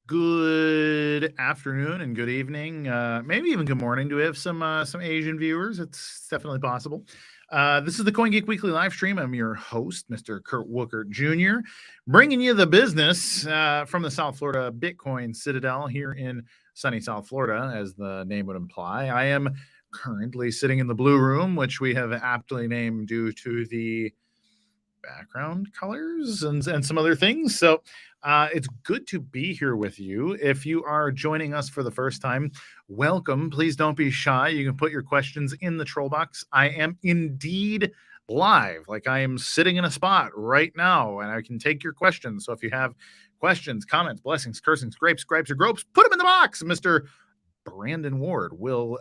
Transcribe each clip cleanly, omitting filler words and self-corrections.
Good afternoon and good evening, maybe even good morning. Do we have some Asian viewers? It's definitely possible. This is the CoinGeek Weekly Livestream. I'm your host, Mr. Kurt Wuckert Jr., bringing you the business from the South Florida Bitcoin Citadel here in sunny South Florida, as the name would imply. I am currently sitting in the blue room, which we have aptly named due to the background colors and some other things. So it's good to be here with you. If you are joining us for the first time, welcome. Please don't be shy. You can put your questions in the troll box. I am indeed live. Like, I am sitting in a spot right now and I can take your questions. So if you have questions, comments, blessings, cursings, gripes, or gropes, put them in the box. Mr. Brandon Ward will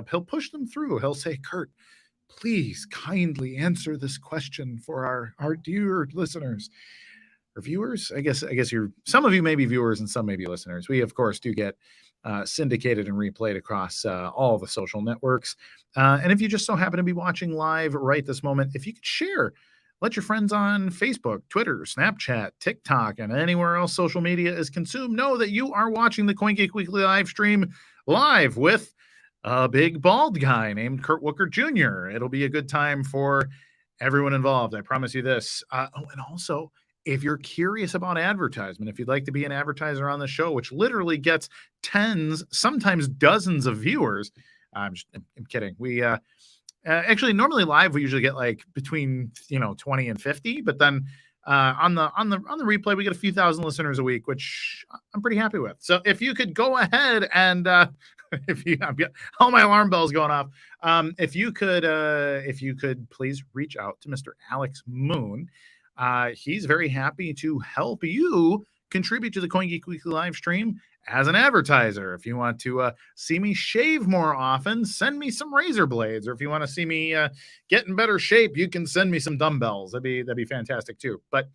he'll push them through. He'll say, Kurt, please kindly answer this question for our dear listeners or viewers. I guess some of you may be viewers and some may be listeners. We, of course, do get syndicated and replayed across all the social networks. And if you just so happen to be watching live right this moment, if you could share, let your friends on Facebook, Twitter, Snapchat, TikTok, and anywhere else social media is consumed know that you are watching the CoinGeek Weekly live stream live with a big bald guy named Kurt Wuckert Jr. It'll be a good time for everyone involved. I promise you this. And also, if you're curious about advertisement, if you'd like to be an advertiser on the show, which literally gets tens, sometimes dozens of viewers, I'm kidding. We actually normally live we usually get like between 20 and 50, but then on the replay we get a few thousand listeners a week, which I'm pretty happy with. So if you could go ahead and I've got all my alarm bells going off. If you could please reach out to Mr. Alex Moon. He's very happy to help you contribute to the CoinGeek Weekly live stream as an advertiser. If you want to see me shave more often, send me some razor blades. Or if you want to see me get in better shape, you can send me some dumbbells. That'd be fantastic too. But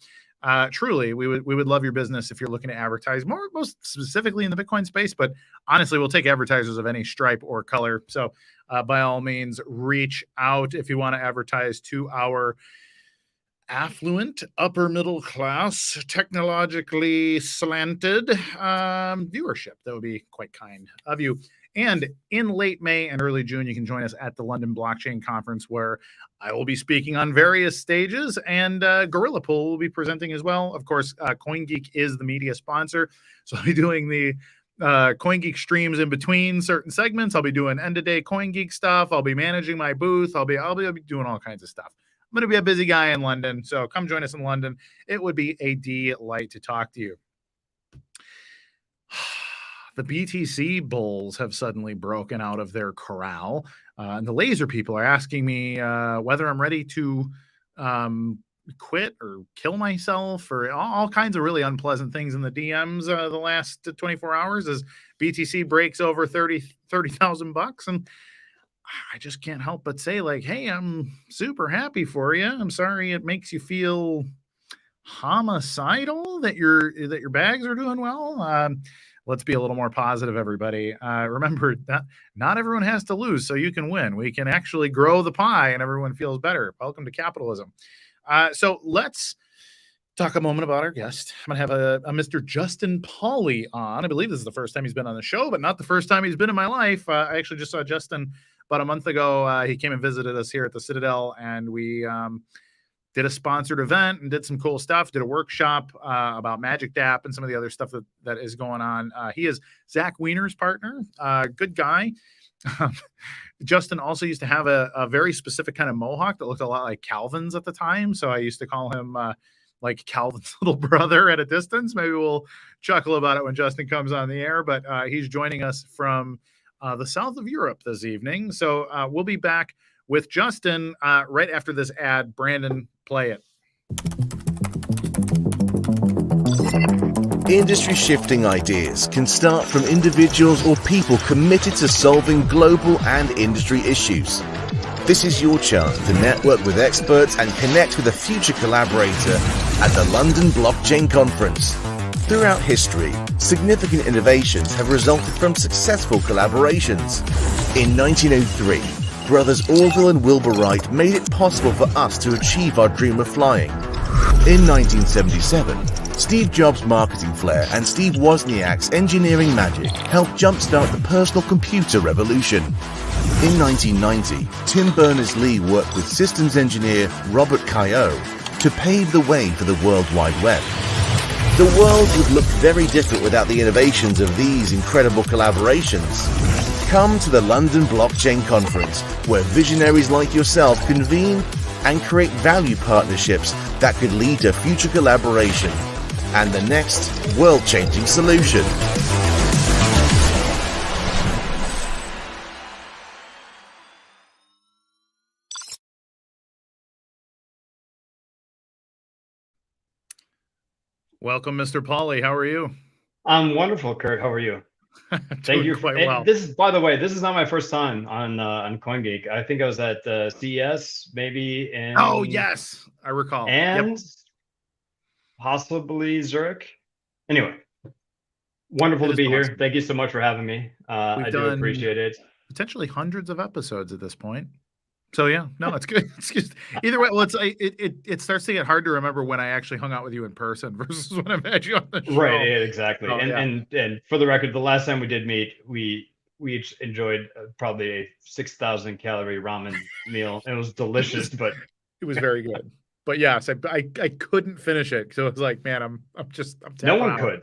truly, we would love your business if you're looking to advertise most specifically in the Bitcoin space. But honestly, we'll take advertisers of any stripe or color. So by all means, reach out if you want to advertise to our affluent, upper middle class, technologically slanted viewership. That would be quite kind of you. And in late May and early June, you can join us at the London Blockchain Conference, where I will be speaking on various stages, and Gorilla Pool will be presenting as well. Of course, CoinGeek is the media sponsor, so I'll be doing the CoinGeek streams in between certain segments. I'll be doing end-of-day CoinGeek stuff. I'll be managing my booth. I'll be doing all kinds of stuff. I'm going to be a busy guy in London, so come join us in London. It would be a delight to talk to you. The BTC bulls have suddenly broken out of their corral, and the laser people are asking me whether I'm ready to quit or kill myself, or all kinds of really unpleasant things in the DMs the last 24 hours as BTC breaks over 30,000 bucks. And I just can't help but say, like, hey, I'm super happy for you. I'm sorry it makes you feel homicidal that your bags are doing well. Let's be a little more positive, everybody. Remember that not everyone has to lose so you can win. We can actually grow the pie and everyone feels better. Welcome to capitalism. So let's talk a moment about our guest. I'm going to have a Mr. Justin Pauly on. I believe this is the first time he's been on the show, but not the first time he's been in my life. I actually just saw Justin about a month ago. He came and visited us here at the Citadel, and we did a sponsored event and did some cool stuff, did a workshop about Magic Dapp and some of the other stuff that is going on. He is Zach Wiener's partner, good guy. Justin also used to have a very specific kind of mohawk that looked a lot like Calvin's at the time. So I used to call him like Calvin's little brother at a distance. Maybe we'll chuckle about it when Justin comes on the air, but he's joining us from the south of Europe this evening. So we'll be back with Justin right after this ad. Brandon, play it. Industry-shifting ideas can start from individuals or people committed to solving global and industry issues. This is your chance to network with experts and connect with a future collaborator at the London Blockchain Conference. Throughout history, significant innovations have resulted from successful collaborations. In 1903, brothers Orville and Wilbur Wright made it possible for us to achieve our dream of flying. In 1977, Steve Jobs' marketing flair and Steve Wozniak's engineering magic helped jumpstart the personal computer revolution. In 1990, Tim Berners-Lee worked with systems engineer Robert Cailliau to pave the way for the World Wide Web. The world would look very different without the innovations of these incredible collaborations. Come to the London Blockchain Conference, where visionaries like yourself convene and create value partnerships that could lead to future collaboration and the next world-changing solution. Welcome, Mr. Pauly. How are you? I'm wonderful, Kurt. How are you? Thank you. Quite well. This is, by the way, this is not my first time on CoinGeek. I think I was at CES maybe in. Oh yes, I recall. And possibly Zurich. Anyway, wonderful to be here. Thank you so much for having me. I do appreciate it. Potentially hundreds of episodes at this point. So yeah, no, it's good. It's just, either way, well, it starts to get hard to remember when I actually hung out with you in person versus when I met you on the show. Right, exactly. Oh, and for the record, the last time we did meet, we each enjoyed probably a 6,000 calorie ramen meal. It was delicious, but it was very good. But yes, I couldn't finish it, so it was like, man, I'm no one could.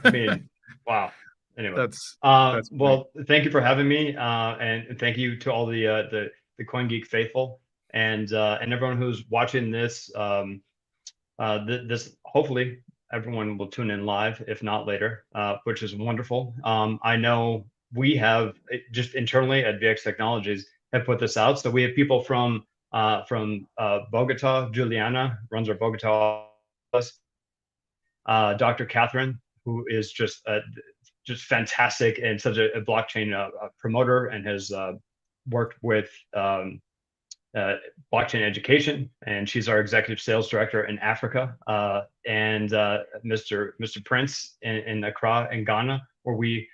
I mean, wow. Anyway, that's well, thank you for having me, and thank you to all the CoinGeek faithful and everyone who's watching this. This hopefully everyone will tune in live, if not later, which is wonderful. I know we have just internally at VX Technologies have put this out, so we have people from Bogota. Juliana runs our Bogota office. Dr. Catherine, who is just fantastic and such a blockchain promoter and has worked with blockchain education, and she's our executive sales director in Africa, and Mr. Prince in Accra in Ghana, where we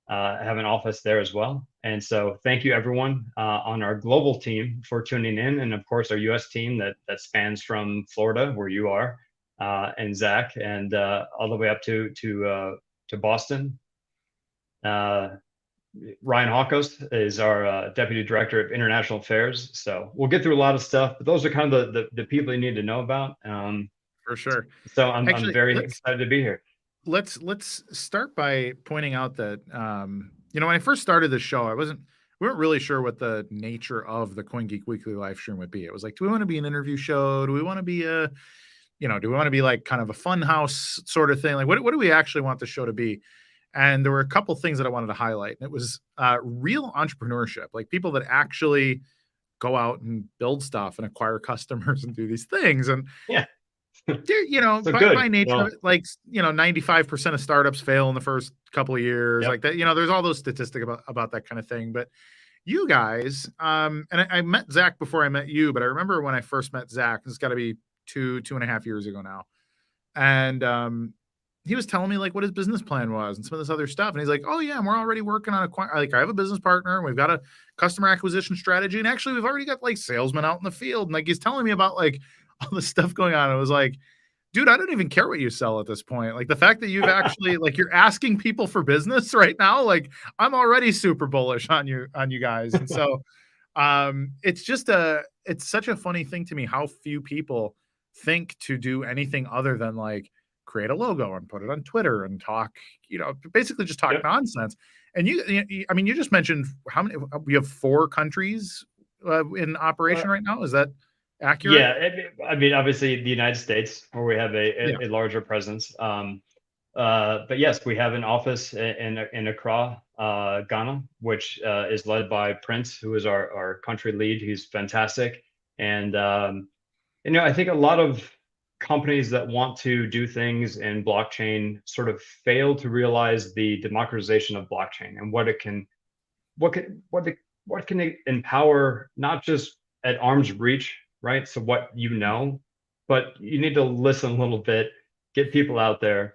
have an office there as well. And so thank you everyone on our global team for tuning in, and of course our US team that spans from Florida, where you are, and Zach, and all the way up to Boston. Ryan Hawkos is our Deputy Director of International Affairs. So we'll get through a lot of stuff, but those are kind of the people you need to know about. For sure. So I'm very excited to be here. Let's start by pointing out that, when I first started the show, we weren't really sure what the nature of the CoinGeek Weekly Livestream would be. It was like, do we want to be an interview show? Do we want to be do we want to be like kind of a fun house sort of thing? Like, what do we actually want the show to be? And there were a couple things that I wanted to highlight. And it was real entrepreneurship, like people that actually go out and build stuff and acquire customers and do these things. And yeah, by nature, like 95% of startups fail in the first couple of years, like that. There's all those statistics about that kind of thing. But you guys, and I met Zach before I met you, but I remember when I first met Zach. It's got to be 2.5 years ago now, and he was telling me like what his business plan was and some of this other stuff. And he's like, oh yeah, we're already working on I have a business partner. And we've got a customer acquisition strategy. And actually we've already got like salesmen out in the field. And like, he's telling me about like all this stuff going on. It was like, dude, I don't even care what you sell at this point. Like the fact that you've actually like, you're asking people for business right now. Like I'm already super bullish on you guys. And so it's such a funny thing to me how few people think to do anything other than like create a logo and put it on Twitter and talk, basically just talk nonsense. And you just mentioned how many, we have 4 countries in operation right now. Is that accurate? Yeah. I mean, obviously the United States, where we have a larger presence. But yes, we have an office in Accra, Ghana, which is led by Prince, who is our country lead. He's fantastic. And, I think a lot of companies that want to do things in blockchain sort of fail to realize the democratization of blockchain and what can it empower, not just at arm's reach, right? So but you need to listen a little bit, get people out there.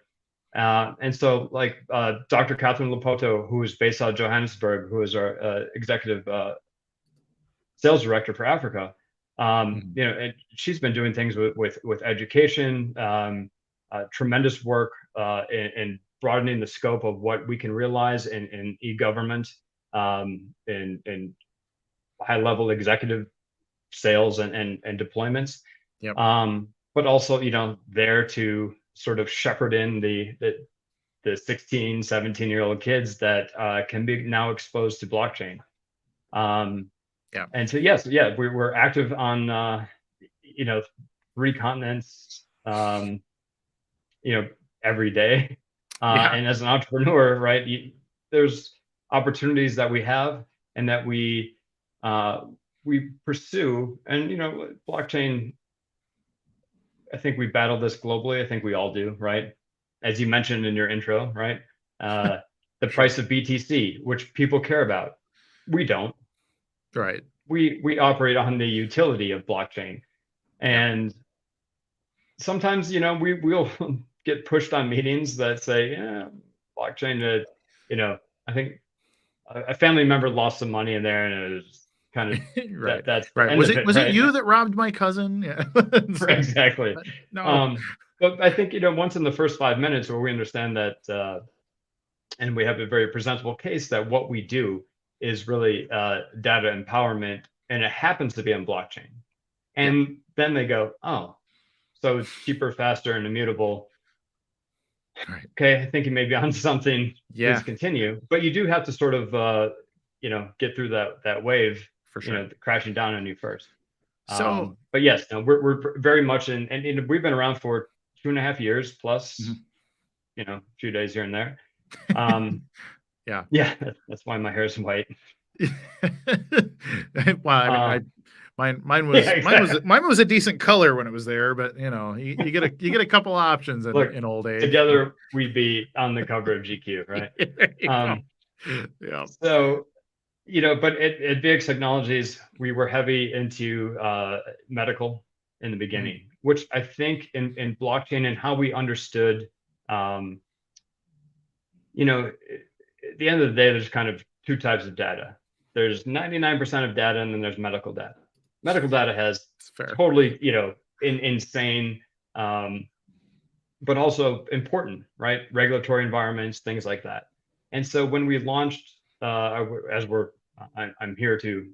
And so like Dr. Catherine Lepoto, who is based out of Johannesburg, who is our executive sales director for Africa. She's been doing things with education, tremendous work in broadening the scope of what we can realize in e-government, in high-level executive sales and deployments. Yep. But also, there to sort of shepherd in the 16, 17-year-old kids that can be now exposed to blockchain. Yeah. And so, yes, we're active on, 3 continents, every day. And as an entrepreneur, right, there's opportunities that we have and that we pursue. And, blockchain, I think we battle this globally. I think we all do, right? As you mentioned in your intro, right? The price of BTC, which people care about. We don't. Right. We operate on the utility of blockchain. And sometimes, we'll get pushed on meetings that say, blockchain, I think a family member lost some money in there, and it was kind of right. That's right. Was it you that robbed my cousin? Yeah. Exactly. No. But I think, once in the first 5 minutes where we understand that, and we have a very presentable case that what we do is really data empowerment, and it happens to be on blockchain. And then they go, oh, so it's cheaper, faster, and immutable. Right. Okay, I think you may be on something. Please continue. But you do have to sort of, get through that wave, for sure, crashing down on you first. So, but yes, we're very much in, and we've been around for 2.5 years plus, a few days here and there. Yeah, that's why my hair is white. Well, mine was a decent color when it was there, but you get a couple options in old age. Together we'd be on the cover of GQ, right? Yeah. So, but at VX Technologies, we were heavy into medical in the beginning, which I think in blockchain and how we understood, at the end of the day, there's kind of 2 types of data. There's 99% of data, and then there's medical data. Medical data has totally, insane, but also important, right? Regulatory environments, things like that. And so when we launched, I'm here to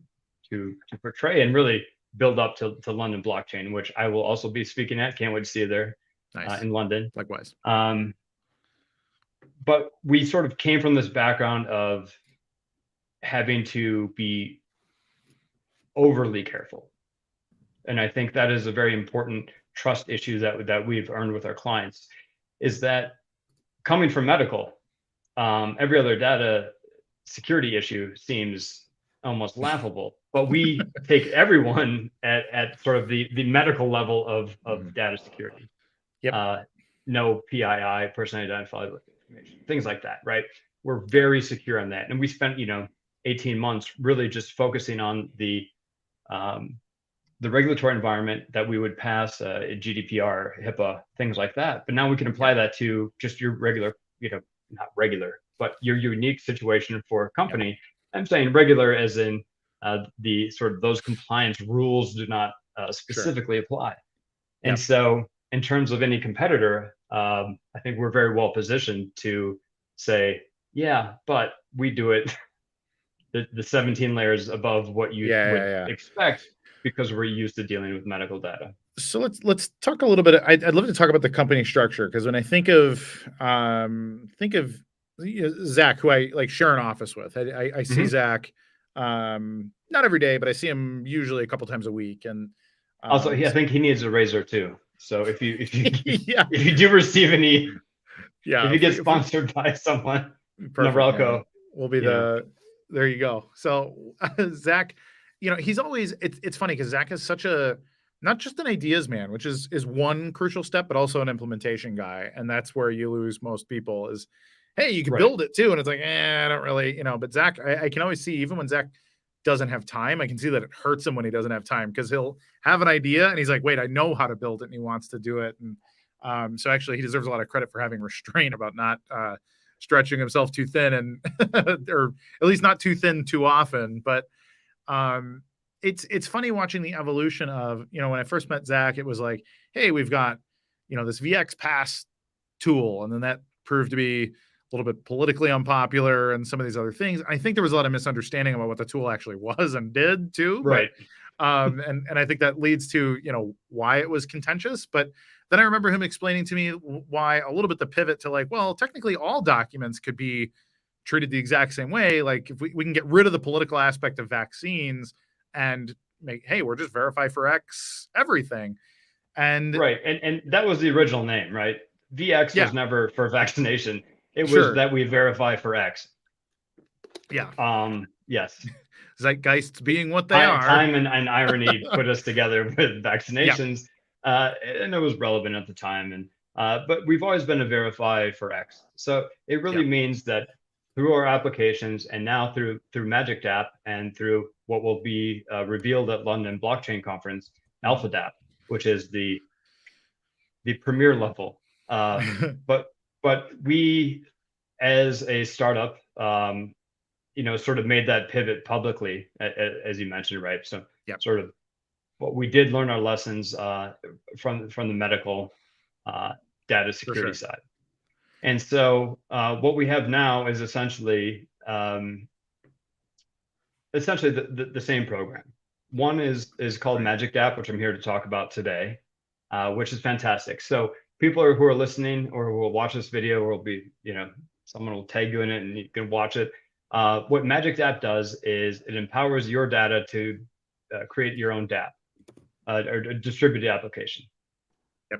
portray and really build up to London Blockchain, which I will also be speaking at. Can't wait to see you there. Nice. In London. Likewise. But we sort of came from this background of having to be overly careful. And I think that is a very important trust issue that we've earned with our clients, is that coming from medical, every other data security issue seems almost laughable, but we take everyone at sort of the medical level of data security. Yep. No PII, personally identifiable information, things like that, right? We're very secure on that. And we spent, 18 months really just focusing on the regulatory environment that we would pass, GDPR, HIPAA, things like that. But now we can apply that to just your regular, not regular, but your unique situation for a company. Yep. I'm saying regular as in the sort of those compliance rules do not specifically apply. And so in terms of any competitor, I think we're very well positioned to say, but we do it the 17 layers above what you would expect, because we're used to dealing with medical data. So let's talk a little bit. I'd love to talk about the company structure, because when I think of Zach, who I share an office with, I see Zach not every day, but I see him usually a couple times a week. And also, I think he needs a razor too. So if you if you do receive any, if you get sponsored by someone, Norelco, will be there you go. So Zach, he's always, it's funny because Zach is such a, not just an ideas man, which is one crucial step, but also an implementation guy. And that's where you lose most people is, hey, you can build it too. And it's like, I don't really, but Zach, I can always see, even when Zach doesn't have time, I can see that it hurts him when he doesn't have time, because he'll have an idea and he's like, wait, I know how to build it, and he wants to do it. And so actually he deserves a lot of credit for having restraint about not stretching himself too thin, and or at least not too thin too often. But it's funny watching the evolution of, when I first met Zach, it was like, hey, we've got this VXPASS tool, and then that proved to be a little bit politically unpopular and some of these other things. I think there was a lot of misunderstanding about what the tool actually was and did too. Right. And I think that leads to, why it was contentious. But then I remember him explaining to me why a little bit the pivot to like, well, technically all documents could be treated the exact same way. Like if we can get rid of the political aspect of vaccines and make, hey, we're just verify for X everything. And right. And that was the original name, right? VX was never for vaccination. It was that we verify for X. Yeah. Yes. Zeitgeists being what they are. Time and irony put us together with vaccinations. And it was relevant at the time. And but we've always been a verify for X. So it really means that through our applications and now through Magic Dapp and through what will be revealed at London Blockchain Conference, Alpha Dapp, which is the premier level. But we, as a startup, sort of made that pivot publicly, as you mentioned, right? So sort of what we did learn our lessons from the medical data security side. And so what we have now is essentially the same program. One is called Magic Dapp, which I'm here to talk about today, which is fantastic. So people who are listening or who will watch this video will be, someone will tag you in it and you can watch it. What Magic Dapp does is it empowers your data to create your own Dapp or a distributed application.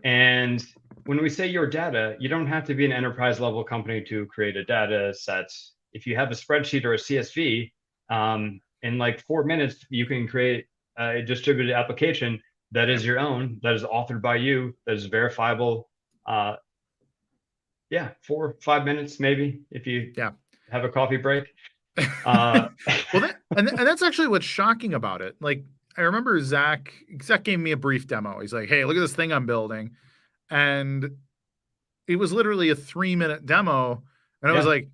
And when we say your data, you don't have to be an enterprise level company to create a data set. If you have a spreadsheet or a CSV, in like 4 minutes, you can create a distributed application that is your own, that is authored by you, that is verifiable. 4 or 5 minutes, maybe, if you have a coffee break. Well, that's actually what's shocking about it. Like, I remember Zach gave me a brief demo. He's like, hey, look at this thing I'm building. And it was literally a 3-minute demo. And I was like,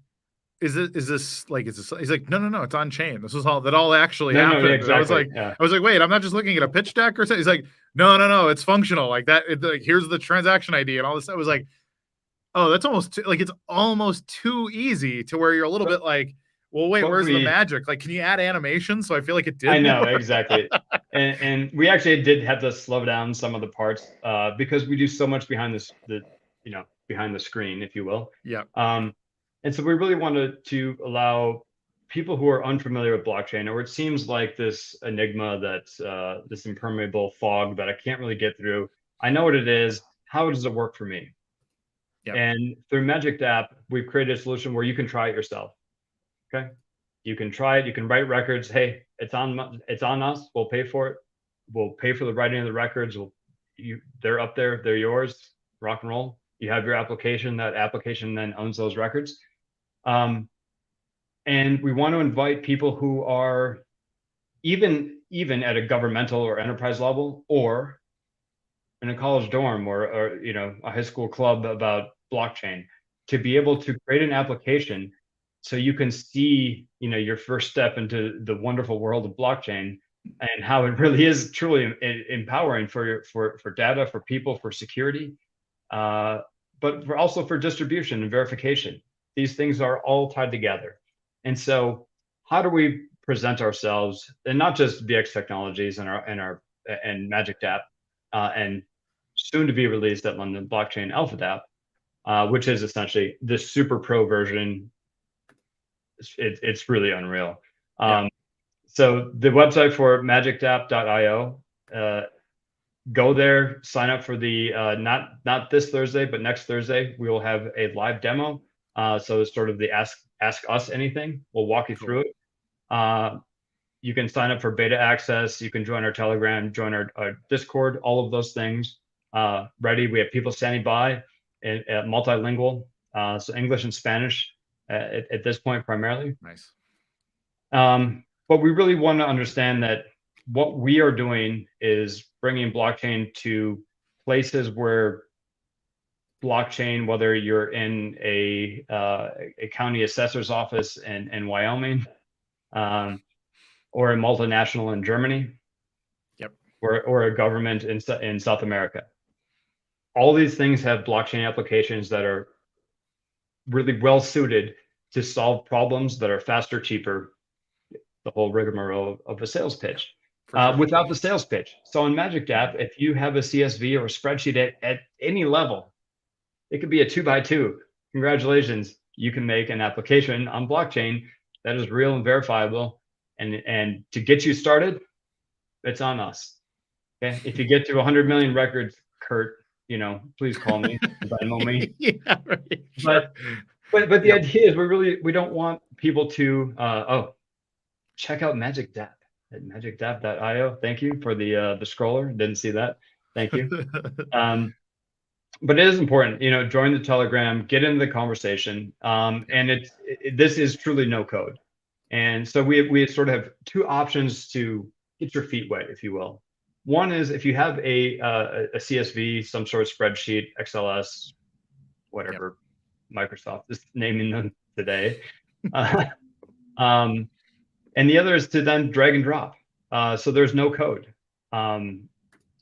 is this he's like, no, it's on chain. This was all actually happened. Exactly. I was like, wait, I'm not just looking at a pitch deck or something. He's like, no, it's functional like that. Here's the transaction ID and all this. I was like, oh, that's almost it's almost too easy to where you're a little bit like, well, wait, where's the magic? Like, can you add animation? So I feel like it did. I know, exactly. and we actually did have to slow down some of the parts because we do so much behind behind the screen, if you will. Yeah. And so we really wanted to allow people who are unfamiliar with blockchain, or it seems like this enigma that's this impermeable fog that I can't really get through. I know what it is. How does it work for me? Yep. And through Magic Dapp, we've created a solution where you can try it yourself. Okay, you can try it. You can write records. Hey, it's on us. We'll pay for it. We'll pay for the writing of the records. They're up there. They're yours. Rock and roll. You have your application. That application then owns those records. And we want to invite people who are even at a governmental or enterprise level, or in a college dorm, or a high school club about blockchain, to be able to create an application so you can see, your first step into the wonderful world of blockchain and how it really is truly empowering for data, for people, for security, but also for distribution and verification. These things are all tied together. And so how do we present ourselves, and not just VX Technologies and Magic Dapp, and soon to be released at London Blockchain Alpha Dapp, which is essentially the super pro version. It's really unreal. So the website for magicdapp.io, go there, sign up for the not this Thursday, but next Thursday we will have a live demo. So it's sort of the ask us anything. We'll walk you through it. You can sign up for beta access. You can join our Telegram, join our Discord, all of those things. Ready. We have people standing by, and multilingual, so English and Spanish at this point primarily. Nice. But we really want to understand that what we are doing is bringing blockchain to places where blockchain, whether you're in a county assessor's office in Wyoming, or a multinational in Germany, or a government in South America. all these things have blockchain applications that are really well suited to solve problems that are faster, cheaper, the whole rigmarole of a sales pitch, Sure. without the sales pitch. So in Magic Dapp, if you have a CSV or a spreadsheet at any level, it could be a 2x2. Congratulations, you can make an application on blockchain that is real and verifiable. And to get you started, it's on us. Okay. If you get to 100 million records, Kurt, please call me, Venmo me. Yeah, right. Sure. But the idea is we don't want people to check out Magic Dapp at magicdapp.io. Thank you for the scroller. Didn't see that. Thank you. But it is important, join the Telegram, get into the conversation. And this is truly no code. And so we sort of have two options to get your feet wet, if you will. One is if you have a CSV, some sort of spreadsheet, XLS, whatever Microsoft is naming them today. And the other is to then drag and drop. So there's no code. I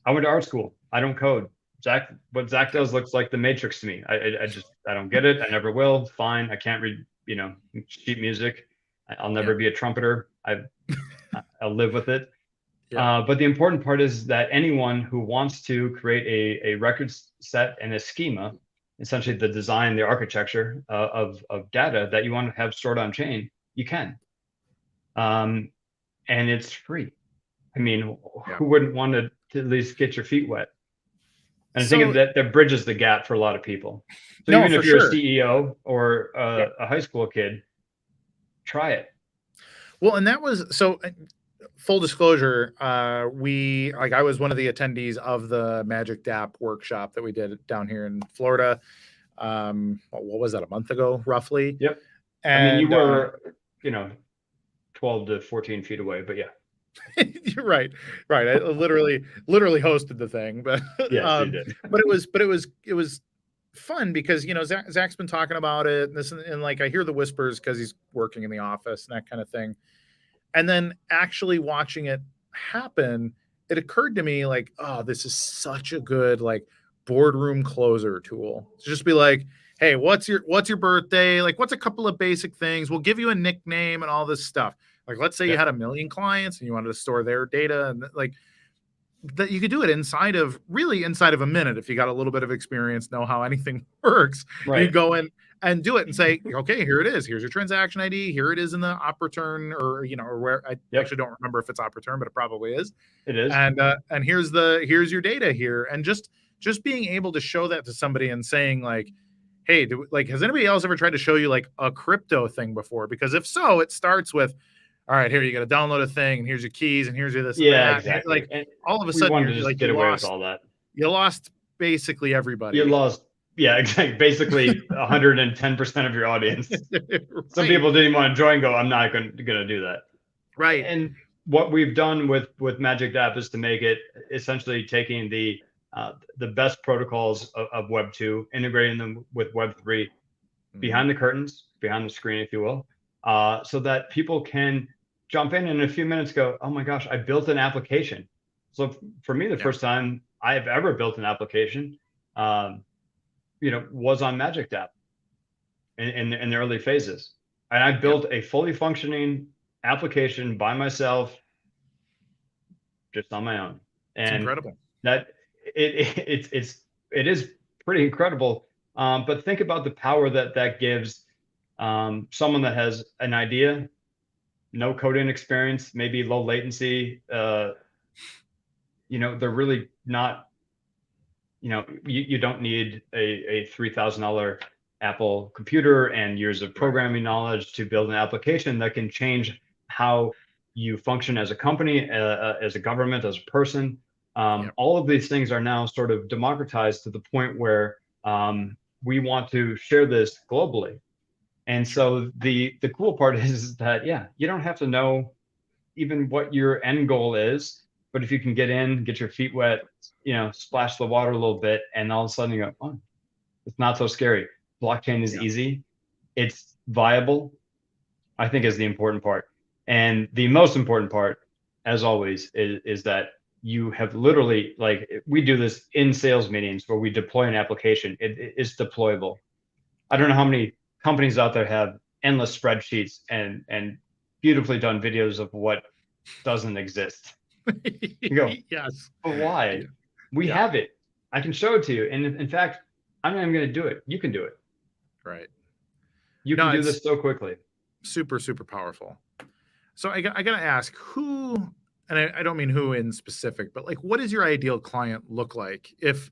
went to art school. I don't code. What Zach does looks like the Matrix to me. I don't get it. I never will. Fine. I can't read, sheet music. I'll never be a trumpeter. I'll live with it. But the important part is that anyone who wants to create a record set and a schema, essentially the design, the architecture of data that you want to have stored on chain, you can. And it's free. I mean, who wouldn't want to at least get your feet wet? And I think that bridges the gap for a lot of people. So even if you're a CEO or a high school kid, try it. Well, and that was full disclosure, I was one of the attendees of the Magic Dapp workshop that we did down here in Florida. What was that, a month ago, roughly? Yep. And I mean, you were, 12 to 14 feet away, but yeah. You're right. I literally hosted the thing, but yes, you did. but it was fun because Zach's been talking about it, and like I hear the whispers because he's working in the office and that kind of thing. And then actually watching it happen, it occurred to me like, oh, this is such a good like boardroom closer tool. To just be like, hey, what's your birthday? Like, what's a couple of basic things? We'll give you a nickname and all this stuff. Like, let's say you had 1 million clients and you wanted to store their data, and like that, you could do it inside of a minute if you got a little bit of experience, know how anything works. Right. You go in and do it and say, okay, here it is. Here's your transaction ID. Here it is in the op return, or where I actually don't remember if it's op return, but it probably is. It is. And here's your data here. And just being able to show that to somebody and saying like, hey, has anybody else ever tried to show you like a crypto thing before? Because if so, it starts with, all right, here you got to download a thing, and here's your keys, and here's your this. Yeah, and that. Exactly. Like all of a sudden, you're like, get away with all that. You lost basically everybody. You lost, exactly. Basically, 110% of your audience. Right. Some people didn't even want to join. Go, I'm not going to do that. Right. And what we've done with Magic Dapp is to make it essentially taking the best protocols of Web 2, integrating them with Web 3, behind the curtains, behind the screen, if you will, so that people can jump in a few minutes, go, oh my gosh, I built an application. So for me, the first time I've ever built an application, was on Magic Dapp in the early phases. And I built a fully functioning application by myself, just on my own. And it's incredible. That it is pretty incredible. But think about the power that gives someone that has an idea, no coding experience, maybe low latency. They're really not. You don't need a $3,000 Apple computer and years of programming knowledge to build an application that can change how you function as a company, as a government, as a person. All of these things are now sort of democratized to the point where we want to share this globally. And so the cool part is that, you don't have to know even what your end goal is, but if you can get in, get your feet wet, splash the water a little bit, and all of a sudden you go, oh, it's not so scary. Blockchain is easy. It's viable, I think, is the important part. And the most important part, as always, is that you have literally, like, we do this in sales meetings where we deploy an application. It is deployable. I don't know how many companies out there have endless spreadsheets and beautifully done videos of what doesn't exist. You go, yes, but why? Yeah. We Yeah. have it. I can show it to you. And in fact, I'm not even going to do it. You can do it. Right. You No, can do it's this so quickly. super, super powerful. So I got to ask who, and I don't mean who in specific, but like, what does your ideal client look like? If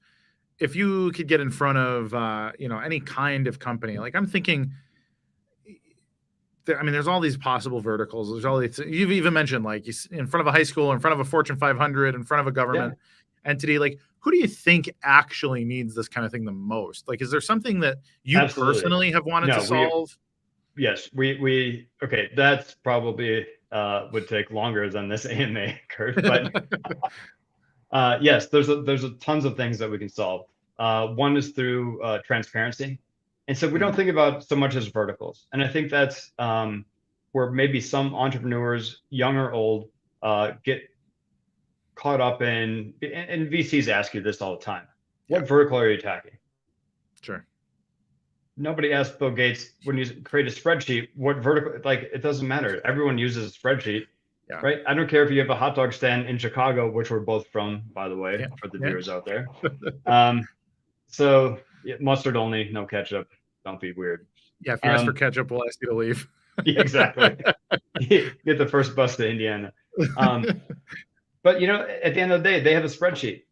you could get in front of, any kind of company, like I'm thinking, I mean, there's all these possible verticals. There's all these, you've even mentioned like in front of a high school, in front of a Fortune 500, in front of a government entity. Like, who do you think actually needs this kind of thing the most? Like, is there something that you personally have wanted to solve? Yes, we okay. That's probably would take longer than this AMA, Kurt. But yes, there's a tons of things that we can solve. One is through transparency, and so we don't think about so much as verticals. And I think that's where maybe some entrepreneurs, young or old, get caught up in. And VCs ask you this all the time: what vertical are you attacking? Sure. Nobody asked Bill Gates when you create a spreadsheet, what vertical, like, it doesn't matter. Everyone uses a spreadsheet, right? I don't care if you have a hot dog stand in Chicago, which we're both from, by the way, for the viewers out there. So mustard only, no ketchup. Don't be weird. Yeah, if you ask for ketchup, we'll ask you to leave. Yeah, exactly. Get the first bus to Indiana. But at the end of the day, they have a spreadsheet.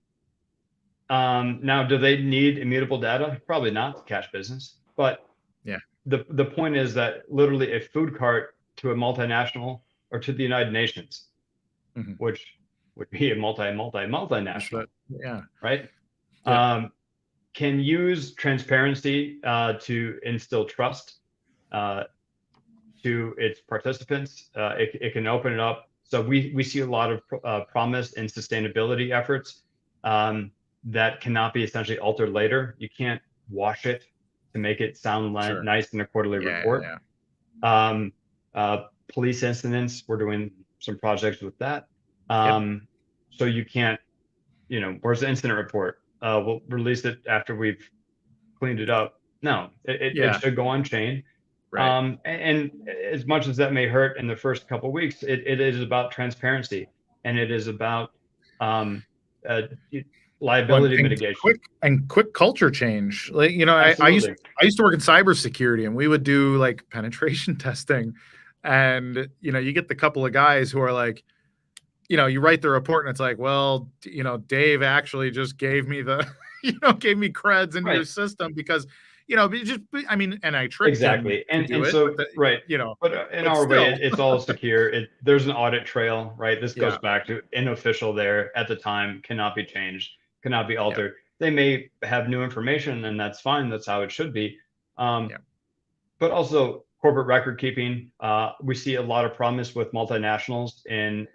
Now, do they need immutable data? Probably not, cash business. But the point is that literally a food cart to a multinational or to the United Nations, which would be a multinational, right? Can use transparency to instill trust to its participants. It can open it up. So we see a lot of promise in sustainability efforts that cannot be essentially altered later. You can't wash it to make it sound nice in a quarterly report. Police incidents, we're doing some projects with that. So you can't, where's the incident report? We'll release it after we've cleaned it up. No, it should go on chain. And as much as that may hurt in the first couple of weeks, it is about transparency, and it is about liability mitigation, quick culture change. Like, I used to work in cybersecurity, and we would do like penetration testing, and you get the couple of guys who are like, you write the report and it's like, well, Dave actually just gave me the gave me creds into your system because and I tricked him and do so it, but, but in our way, it's all secure. There's an audit trail, right? This goes back to unofficial there at the time, cannot be changed, cannot be altered. They may have new information, and that's fine. That's how it should be. But also corporate record keeping. We see a lot of promise with multinationals in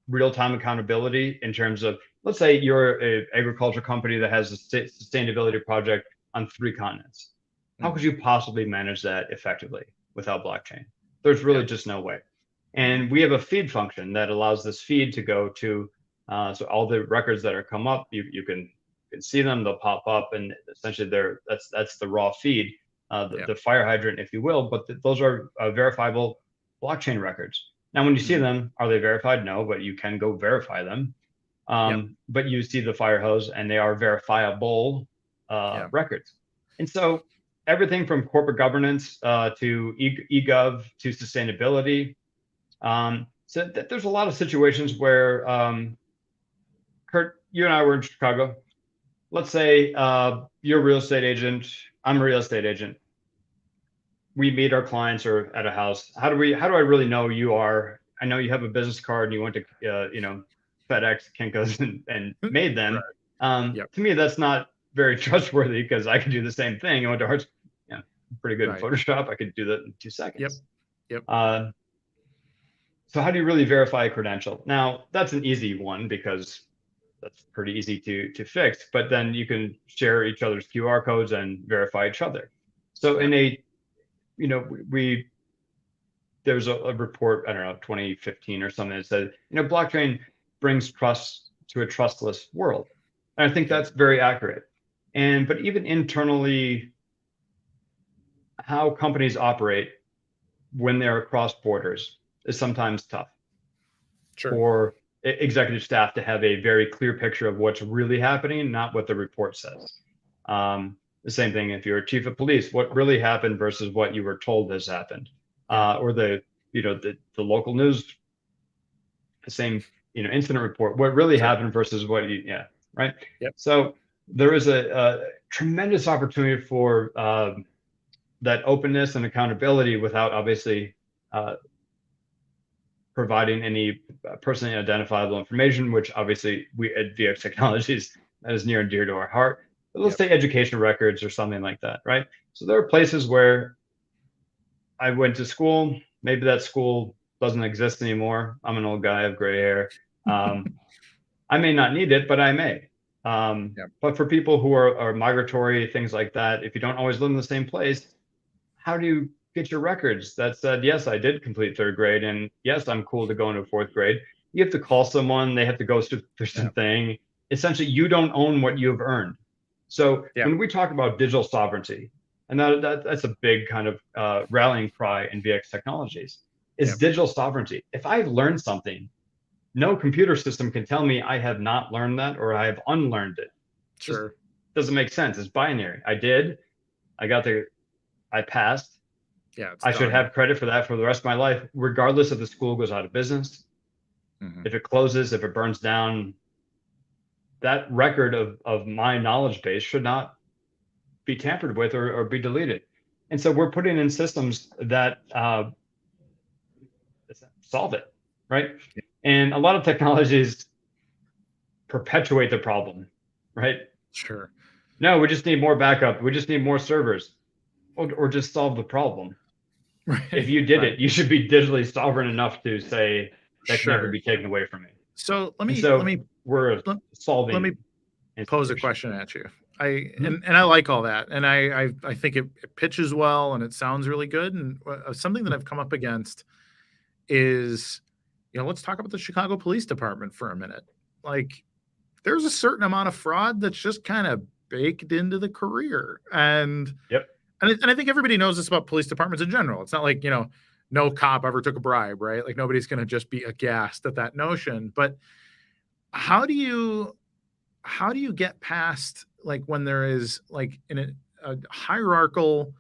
real-time accountability in terms of, let's say you're an agriculture company that has a sustainability project on 3 continents. How could you possibly manage that effectively without blockchain? There's really just no way. And we have a feed function that allows this feed to go to, so all the records that are come up, you can see them, they'll pop up, and essentially that's the raw feed, the fire hydrant, if you will, but those are verifiable blockchain records. Now, when you see them, are they verified? No, but you can go verify them. But you see the fire hose, and they are verifiable records. And so everything from corporate governance to eGov to sustainability. So there's a lot of situations where, Kurt, you and I were in Chicago. Let's say you're a real estate agent, I'm a real estate agent. We meet our clients or at a house. How do I really know you are? I know you have a business card and you went to FedEx, Kinko's, and made them. To me, that's not very trustworthy, because I could do the same thing. I went to Hart's, pretty good in Photoshop. I could do that in 2 seconds. So how do you really verify a credential? Now, that's an easy one because that's pretty easy to fix. But then you can share each other's QR codes and verify each other. So in a there's a report, I don't know, 2015 or something that said, blockchain brings trust to a trustless world. And I think that's very accurate. But even internally, how companies operate when they're across borders is sometimes tough. Sure. For executive staff to have a very clear picture of what's really happening, not what the report says. The same thing if you're a chief of police, what really happened versus what you were told has happened, or the local news, the same incident report, what really happened versus what right. Yep. So there is a tremendous opportunity for that openness and accountability without obviously providing any personally identifiable information, which obviously we at VX Technologies, that is near and dear to our heart. But let's say education records or something like that, right? So there are places where I went to school, maybe that school doesn't exist anymore. I'm an old guy, I have gray hair. I may not need it, but I may. But for people who are migratory, things like that, if you don't always live in the same place, how do you get your records that said, yes, I did complete 3rd grade, and yes, I'm cool to go into 4th grade? You have to call someone, they have to go through something. Essentially, you don't own what you've earned. So when we talk about digital sovereignty, and that's a big kind of rallying cry in VX Technologies, is digital sovereignty. If I've learned something, no computer system can tell me I have not learned that or I have unlearned it. Sure. Just doesn't make sense. It's binary. I passed. I should have credit for that for the rest of my life, regardless if the school goes out of business, if it closes, if it burns down. That record of my knowledge base should not be tampered with or be deleted. And so we're putting in systems that solve it, right? And a lot of technologies perpetuate the problem, right? Sure. No, we just need more backup. We just need more servers, or just solve the problem. Right. If you did it, you should be digitally sovereign enough to say that can never be taken away from me. So let me pose a question at you. And I like all that, and I think it pitches well and it sounds really good. And something that I've come up against is, let's talk about the Chicago Police Department for a minute. Like, there's a certain amount of fraud that's just kind of baked into the career, and I think everybody knows this about police departments in general. It's not like no cop ever took a bribe, right? Like, nobody's going to just be aghast at that notion. But how do you get past, like, when there is like a hierarchical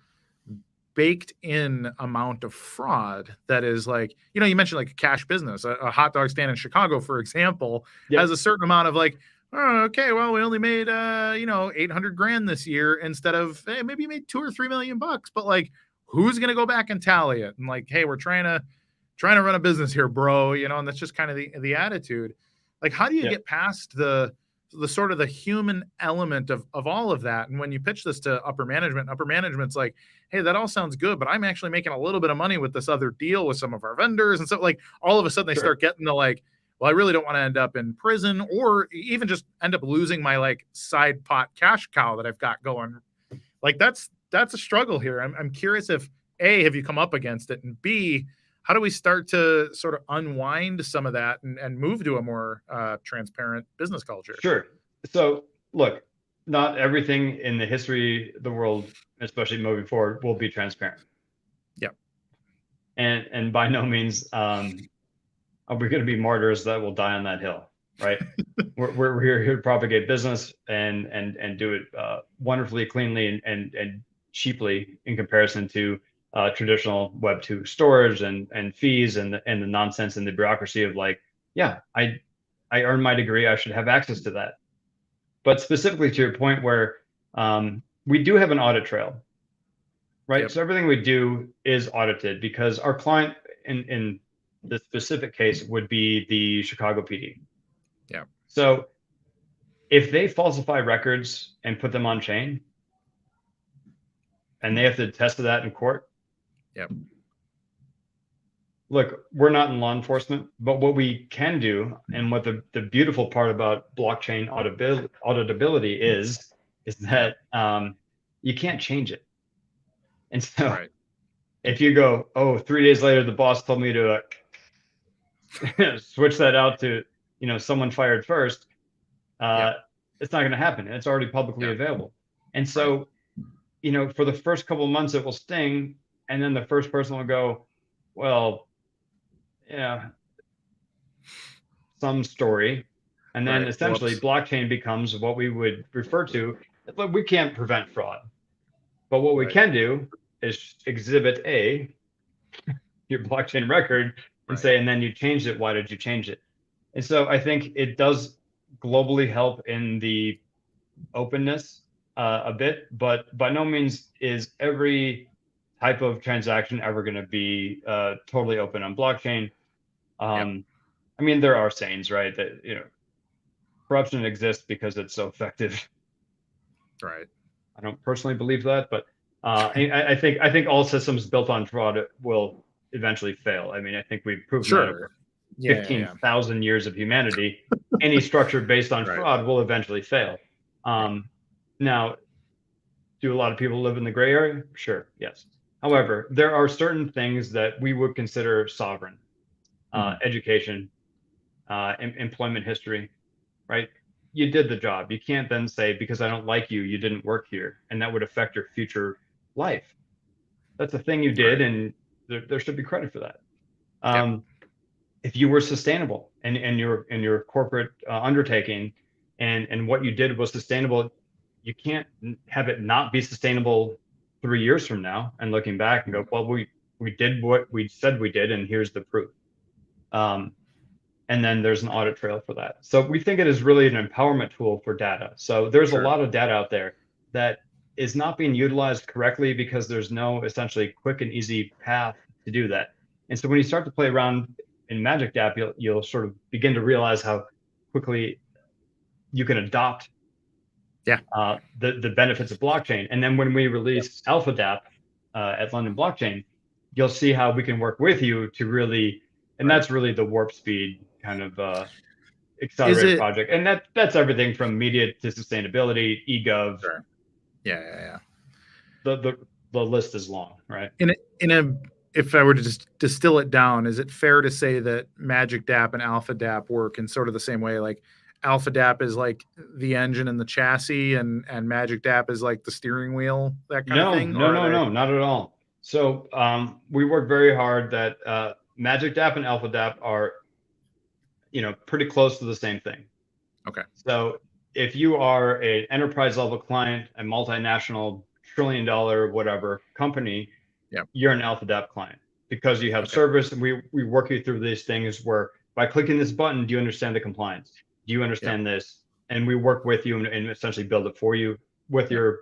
baked in amount of fraud that is like, you mentioned like a cash business, a hot dog stand in Chicago, for example, has a certain amount of like, oh, okay, well, we only made 800 grand this year instead of, hey, maybe you made $2 or $3 million, but like, who's going to go back and tally it? And like, hey, we're trying to run a business here, bro, and that's just kind of the attitude. Like, how do you get past the sort of the human element of all of that? And when you pitch this to upper management's like, hey, that all sounds good, but I'm actually making a little bit of money with this other deal with some of our vendors. And so like, all of a sudden they start getting to like, well, I really don't want to end up in prison or even just end up losing my like side pot cash cow that I've got going. Like, that's a struggle here. I'm curious if A, have you come up against it? And B, how do we start to sort of unwind some of that and move to a more transparent business culture? Sure. So look, not everything in the history of the world, especially moving forward, will be transparent. Yeah. And by no means are we going to be martyrs that will die on that hill, right? we're here to propagate business and do it wonderfully, cleanly, and cheaply in comparison to traditional Web 2 storage and fees and the nonsense and the bureaucracy of like, I earned my degree, I should have access to that. But specifically to your point where we do have an audit trail, right? So everything we do is audited because our client in the specific case would be the Chicago PD. Yeah. So if they falsify records and put them on chain and they have to test that in court, look, we're not in law enforcement, but what we can do, and what the beautiful part about blockchain auditability is that you can't change it. And so if you go, 3 days later, the boss told me to switch that out to, someone fired first, it's not going to happen. It's already publicly available. And so, for the first couple of months, it will sting. And then the first person will go, well, yeah, some story. And then essentially blockchain becomes what we would refer to, but we can't prevent fraud. But what we can do is exhibit your blockchain record and say, and then you changed it. Why did you change it? And so I think it does globally help in the openness a bit, but by no means is every type of transaction ever going to be totally open on blockchain. I mean, there are sayings, right, that corruption exists because it's so effective. Right. I don't personally believe that, but I think all systems built on fraud will eventually fail. I mean, I think we've proven that over 15,000 years of humanity. Any structure based on fraud will eventually fail. Now, do a lot of people live in the gray area? Sure, yes. However, there are certain things that we would consider sovereign. Education, employment history, right? You did the job. You can't then say, because I don't like you, you didn't work here, and that would affect your future life. That's a thing you did, and there should be credit for that. If you were sustainable and your corporate undertaking and what you did was sustainable, you can't have it not be sustainable 3 years from now and looking back and go, well, we did what we said we did, and here's the proof. And then there's an audit trail for that. So we think it is really an empowerment tool for data. So there's a lot of data out there that is not being utilized correctly because there's no essentially quick and easy path to do that. And so when you start to play around in Magic Dapp, you'll sort of begin to realize how quickly you can adopt the benefits of blockchain. And then when we release Alpha Dapp at London Blockchain, you'll see how we can work with you to really, and that's really the warp speed kind of accelerated project. And that's everything from media to sustainability, eGov. Sure. Yeah. The list is long, right? If I were to just distill it down, is it fair to say that Magic Dapp and Alpha Dapp work in sort of the same way? Like Alpha Dapp is like the engine and the chassis, and Magic Dapp is like the steering wheel, that kind of thing? No, not at all. So we work very hard that Magic Dapp and Alpha Dapp are, pretty close to the same thing. Okay. So if you are an enterprise level client, a multinational $1 trillion whatever company, you're an Alpha Dapp client because you have service, and we work you through these things where by clicking this button, do you understand the compliance? Do you understand this? And we work with you and essentially build it for you with your,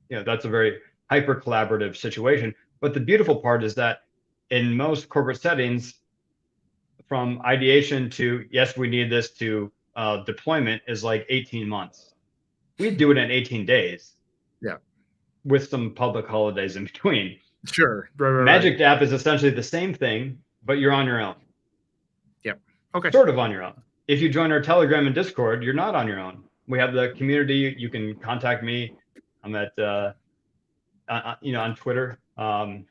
that's a very hyper collaborative situation. But the beautiful part is that in most corporate settings, from ideation to, yes, we need this, to deployment is like 18 months. We do it in 18 days. Yeah. With some public holidays in between. Sure. Right. Magic Dapp is essentially the same thing, but you're on your own. Yep. Okay. Sort of on your own. If you join our Telegram and Discord, you're not on your own. We have the community. You can contact me. I'm at, on Twitter. VX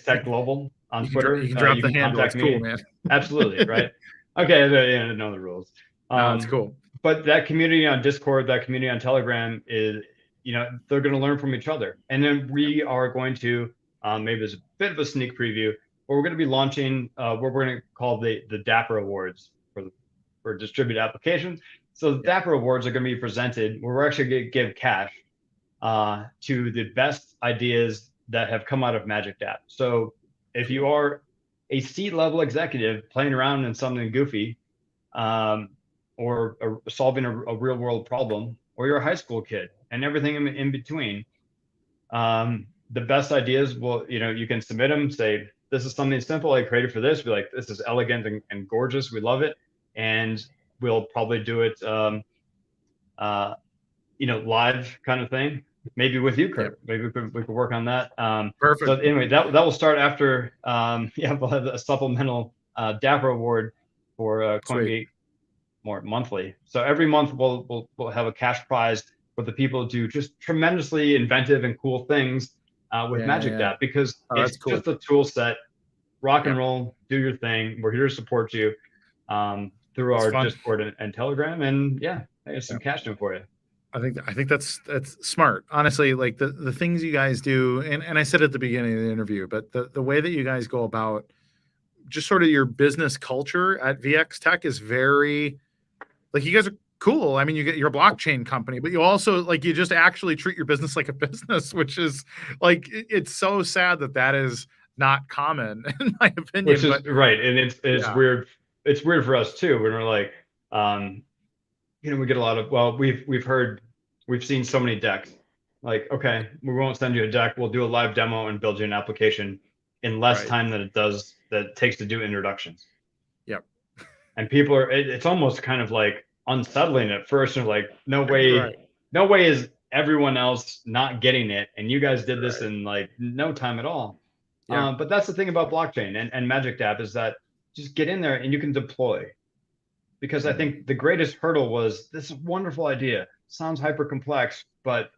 Tech Global on Twitter. You can drop the handle. It's cool, man. Absolutely. Right. Okay. I know the rules. It's cool. But that community on Discord, that community on Telegram is, they're going to learn from each other. And then we are going to, maybe there's a bit of a sneak preview, but we're going to be launching what we're going to call the Dapper Awards for distributed applications. So the Dapper Awards are going to be presented where we're actually going to give cash to the best ideas that have come out of Magic Dapp. So if you are a C-level executive playing around in something goofy, or solving a real world problem, or you're a high school kid and everything in between, the best ideas will, you can submit them, say, this is something simple I created for this. Be like, this is elegant and gorgeous. We love it. And we'll probably do it, live kind of thing. Maybe with you, Kurt. Maybe we could work on that. Perfect. So anyway, that will start after, we'll have a supplemental Dapper Award for CoinGeek more monthly. So every month we'll have a cash prize for the people who do just tremendously inventive and cool things with Magic Dapp, because it's just a tool set rock and roll, do your thing. We're here to support you through It's our fun. Discord and Telegram. And yeah, there's some cash in for you. I think that's smart. Honestly, like the things you guys do, and I said at the beginning of the interview, but the way that you guys go about just sort of your business culture at VX Tech is very, like, you guys are cool. I mean, you get your blockchain company, but you also, like, you just actually treat your business like a business, which is like, it's so sad that that is not common in my opinion. Which is but right, and it's yeah, weird. It's weird for us too when we're like, we get a lot of, well, we've seen so many decks. Like, okay, we won't send you a deck. We'll do a live demo and build you an application in less right. time than it takes to do introductions. Yep. And people are, it's almost kind of like unsettling at first. And like, no way, Right. no way is everyone else not getting it. And you guys did this Right. in like no time at all. Yeah. But that's the thing about blockchain and Magic Dapp is that just get in there and you can deploy. Because I think the greatest hurdle was this wonderful idea. Sounds hyper complex, but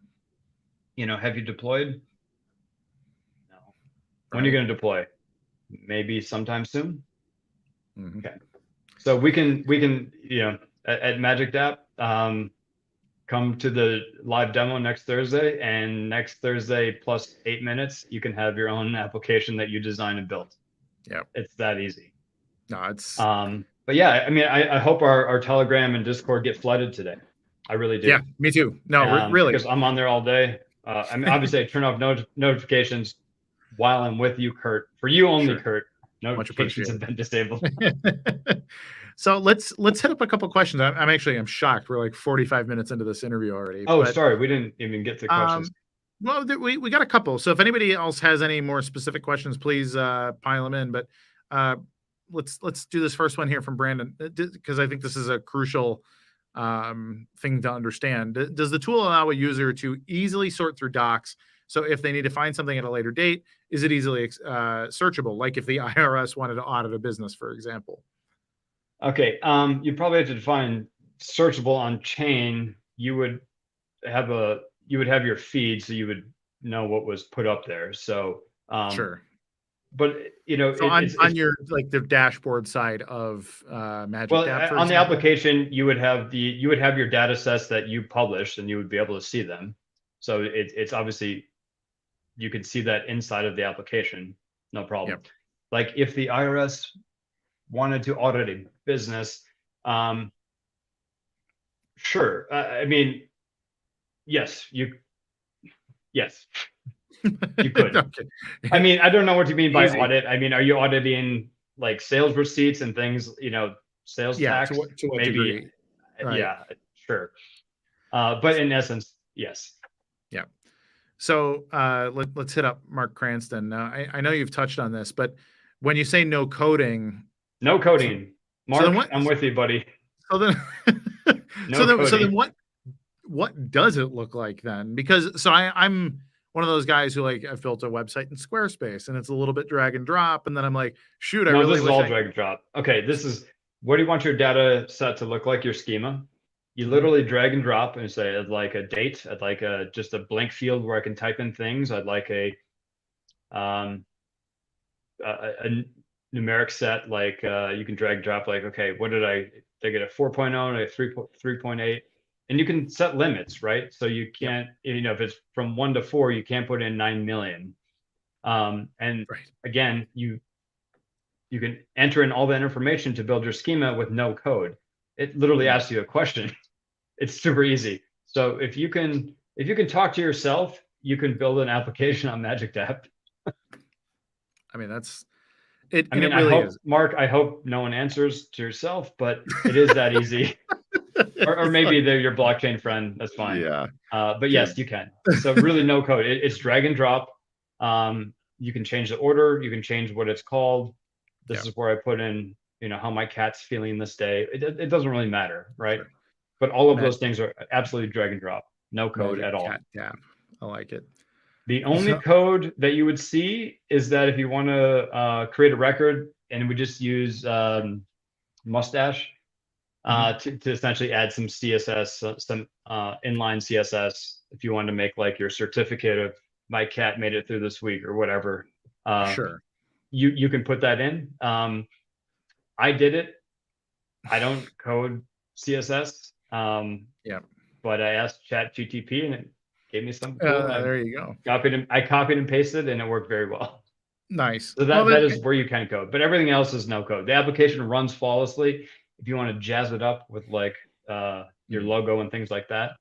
have you deployed? No. When are you Right. going to deploy? Maybe sometime soon. Mhm. Okay. So we can at Magic Dapp, come to the live demo next Thursday, and next Thursday plus 8 minutes, you can have your own application that you design and built. Yep. It's that easy. No, it's But yeah, I mean, I hope our Telegram and Discord get flooded today. I really do. yeah, me too. No, really. Because I'm on there all day. I mean, obviously, I turn off notifications while I'm with you, Kurt. For you only, Sure. Kurt. Much Notifications have been disabled. So let's hit up a couple questions. I'm shocked. We're like 45 minutes into this interview already. Oh, sorry, we didn't even get to questions. Well, we got a couple. So if anybody else has any more specific questions, please pile them in. But let's do this first one here from Brandon, because I think this is a crucial thing to understand. Does the tool allow a user to easily sort through docs? So if they need to find something at a later date, is it easily searchable? Like if the IRS wanted to audit a business, for example. Okay, you probably have to define searchable on chain. You would have your feed, so you would know what was put up there. So Sure. But so on your, like, the dashboard side of Magic Dapp, on the application, you would have your data sets that you publish, and you would be able to see them. So it's obviously, you can see that inside of the application, no problem. Yep. Like if the IRS wanted to audit a business, sure. I mean, yes, you could. Okay. I mean, I don't know what you mean by Easy. audit. I mean, are you auditing like sales receipts and things, sales tax? To what Maybe. degree? Right. Yeah, sure. But in essence, yes. Yeah. So let's hit up Mark Cranston. I know you've touched on this, but when you say no coding, Mark, I'm with you, buddy. So then, so then what does it look like then? Because I'm one of those guys who, like, I've built a website in Squarespace and it's a little bit drag and drop, and then I'm like, shoot, I really this is all drag and drop. Okay, this is what do you want your data set to look like? Your schema. You literally drag and drop and say, I'd like a date. I'd like just a blank field where I can type in things. I'd like a numeric set, like you can drag and drop, like, okay, what did I get a 4.0 and a 3.8, and you can set limits, right? So you can't, if it's from 1 to 4, you can't put in 9 million. And right. Again, you can enter in all that information to build your schema with no code. It literally asks you a question. It's super easy. So if you can talk to yourself, you can build an application on Magic Dapp. I mean, that's it. I mean, really is. Mark, I hope no one answers to yourself, but it is that easy. or maybe they're your blockchain friend. That's fine. Yeah. But yes, you can. So really no code. It's drag and drop. You can change the order. You can change what it's called. This is where I put in, how my cat's feeling this day. It doesn't really matter, right? Sure. But all of those things are absolutely drag and drop. No code at all. Yeah, I like it. The only code that you would see is that if you want to create a record, and we just use Mustache to essentially add some CSS, some inline CSS, if you want to make like your certificate of my cat made it through this week or whatever. Sure. you can put that in. I did it. I don't code CSS. Yeah. But I asked ChatGPT and it gave me something cool. There you go. I copied and pasted, and it worked very well. Nice. So that is where you can code, but everything else is no code. The application runs flawlessly. If you want to jazz it up with like your logo and things like that,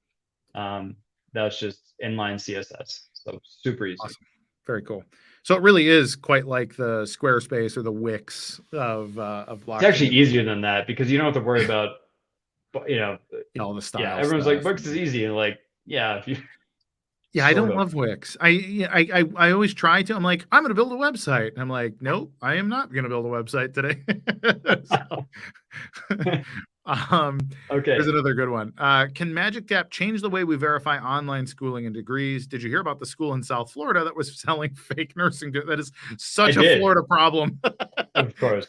that's just inline CSS. So super easy. Awesome. Very cool. So it really is quite like the Squarespace or the Wix of blockchain. It's actually easier than that because you don't have to worry about, all the styles. Yeah, everyone's like, Wix is easy, and like, yeah, if you. Yeah, I don't love Wix. I always try to. I'm like, I'm going to build a website. And I'm like, nope, I am not going to build a website today. Okay. Here's another good one. Can Magic Dapp change the way we verify online schooling and degrees? Did you hear about the school in South Florida that was selling fake nursing? That is such a Florida problem. Of course.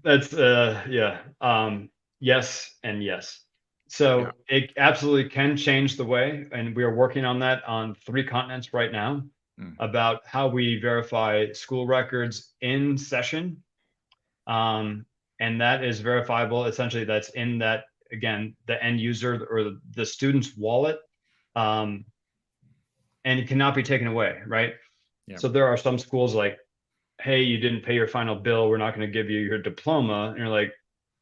That's yeah. Yes and yes. So it absolutely can change the way, and we are working on that on 3 continents right now about how we verify school records in session. And that is verifiable. Essentially, that's in that, again, the end user or the student's wallet. And it cannot be taken away, right? Yeah. So there are some schools like, hey, you didn't pay your final bill, we're not going to give you your diploma. And you're like,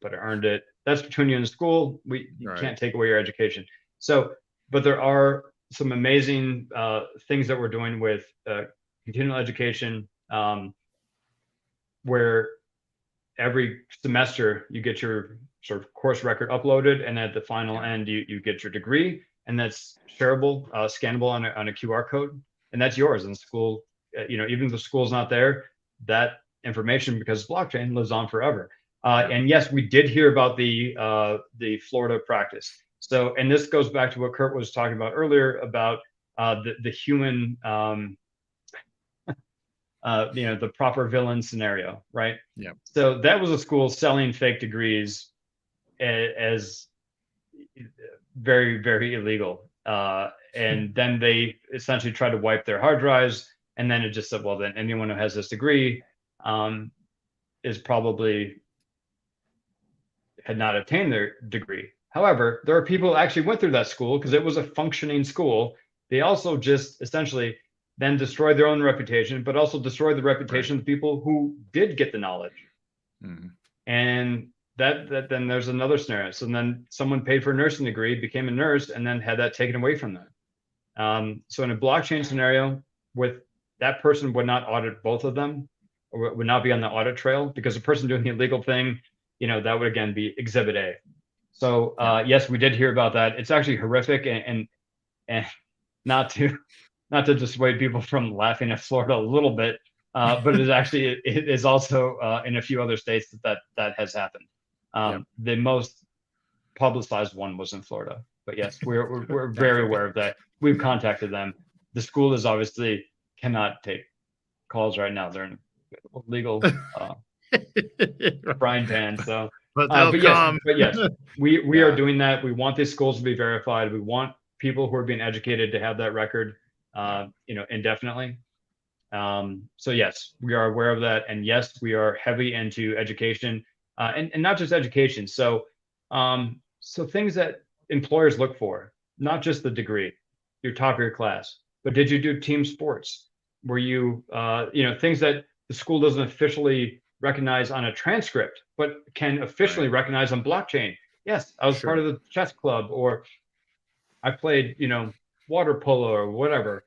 but I earned it. That's between you and the school. You can't take away your education. So, but there are some amazing things that we're doing with continual education, where every semester you get your sort of course record uploaded, and at the final end you get your degree, and that's shareable, scannable on a QR code, and that's yours. And school, even if the school's not there, that information, because it's blockchain, lives on forever. And yes, we did hear about the Florida practice. So, and this goes back to what Kurt was talking about earlier about the human, the proper villain scenario, right? Yeah. So that was a school selling fake degrees as very, very illegal. And then they essentially tried to wipe their hard drives, and then it just said, well, then anyone who has this degree is probably had not obtained their degree. However, there are people who actually went through that school because it was a functioning school. They also just essentially then destroyed their own reputation, but also destroyed the reputation of people who did get the knowledge. And that then there's another scenario. So then someone paid for a nursing degree, became a nurse, and then had that taken away from them. So in a blockchain scenario, with that person would not audit both of them, or would not be on the audit trail, because the person doing the illegal thing, that would again be Exhibit A. So yes, we did hear about that. It's actually horrific, and not to dissuade people from laughing at Florida a little bit, but it is also in a few other states that has happened. The most publicized one was in Florida, but yes, we're very aware of that. We've contacted them. The school is obviously cannot take calls right now. They're in legal frying pan. So, but yes, we are doing that. We want these schools to be verified. We want people who are being educated to have that record, indefinitely. So yes, we are aware of that, and yes, we are heavy into education, and not just education. So, so things that employers look for, not just the degree, your top of your class, but did you do team sports? Were you, things that the school doesn't officially recognize on a transcript, but can officially recognize on blockchain. Yes, I was part of the chess club, or I played, water polo or whatever.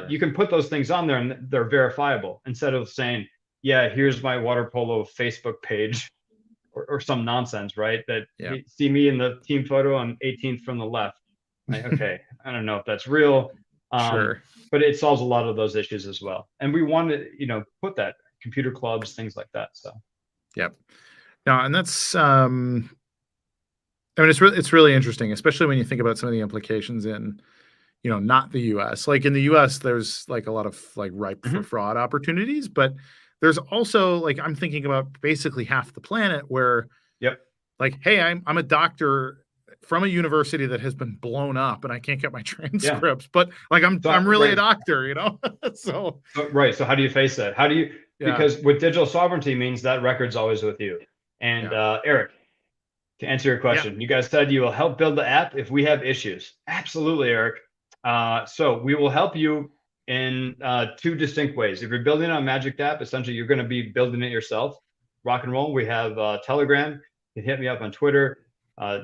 You can put those things on there and they're verifiable, instead of saying, yeah, here's my water polo Facebook page or some nonsense, right? That you see me in the team photo on 18th from the left. Like, okay, I don't know if that's real. But it solves a lot of those issues as well. And we want to, put that computer clubs, things like that. So, no, and that's, it's really interesting, especially when you think about some of the implications in, not the US. Like in the US, there's like a lot of like ripe for fraud opportunities, but there's also like, I'm thinking about basically half the planet where like, hey, I'm a doctor from a university that has been blown up, and I can't get my transcripts, but like I'm really a doctor, so right. So how do you face that? How do you, because with digital sovereignty means that record's always with you. And Eric, to answer your question, you guys said you will help build the app if we have issues. Absolutely, Eric. So we will help you in two distinct ways. If you're building on Magic Dapp, essentially you're going to be building it yourself. Rock and roll. We have Telegram. You can hit me up on Twitter,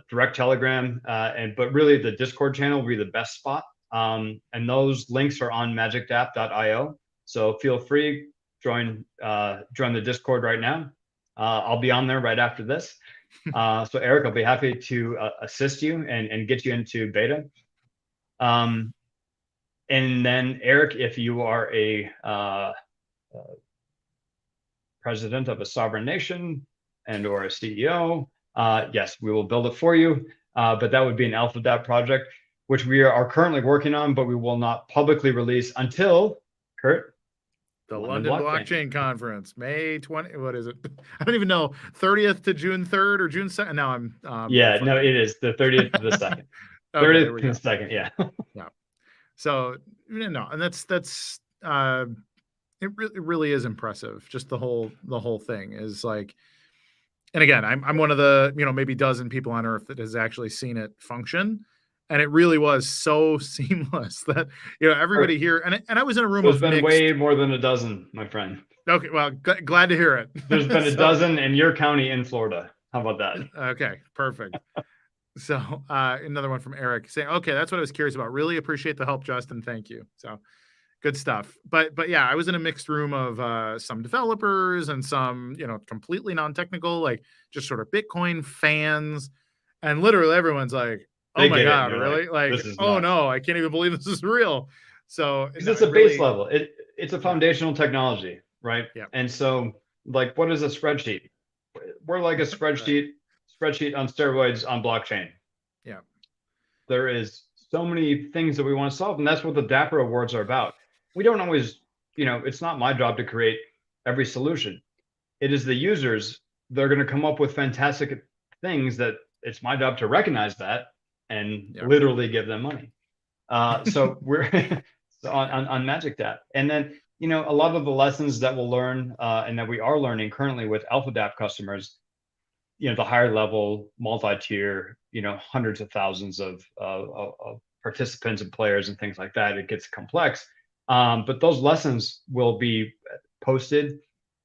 direct Telegram, but really the Discord channel will be the best spot. And those links are on magicdapp.io. So feel free, join the Discord right now. I'll be on there right after this. So Eric, I'll be happy to assist you and get you into beta. And then Eric, if you are a president of a sovereign nation and or a CEO, yes, we will build it for you. But that would be an Alpha Dapp project, which we are currently working on, but we will not publicly release until, Kurt? The London Blockchain Conference, May 20. What is it? I don't even know. 30th to June 3rd or June 2nd. Now I'm. No, it is the 30th to the 2nd. 30th to the 2nd. Yeah. Yeah. So no, and that's it really is impressive. Just the whole thing is like, and again, I'm one of the maybe dozen people on Earth that has actually seen it function. And it really was so seamless that everybody here, and I was in a room. There's been way more than a dozen, my friend. Okay, well, glad to hear it. There's been a dozen in your county in Florida. How about that? Okay, perfect. So another one from Eric saying, "Okay, that's what I was curious about. Really appreciate the help, Justin. Thank you." So good stuff. But yeah, I was in a mixed room of some developers and some completely non-technical, like just sort of Bitcoin fans, and literally everyone's like, oh my God, really? Like, oh no, I can't even believe this is real. So it's a base level. It's a foundational technology, right? Yeah. And so like, what is a spreadsheet? We're like a spreadsheet on steroids on blockchain. Yeah. There is so many things that we want to solve. And that's what the Dapper Awards are about. We don't always, it's not my job to create every solution. It is the users. They're going to come up with fantastic things that it's my job to recognize that and literally give them money. So we're on Magic Dapp. And then, a lot of the lessons that we'll learn and that we are learning currently with Alpha Dapp customers, the higher level multi-tier, hundreds of thousands of participants and players and things like that, it gets complex. But those lessons will be posted.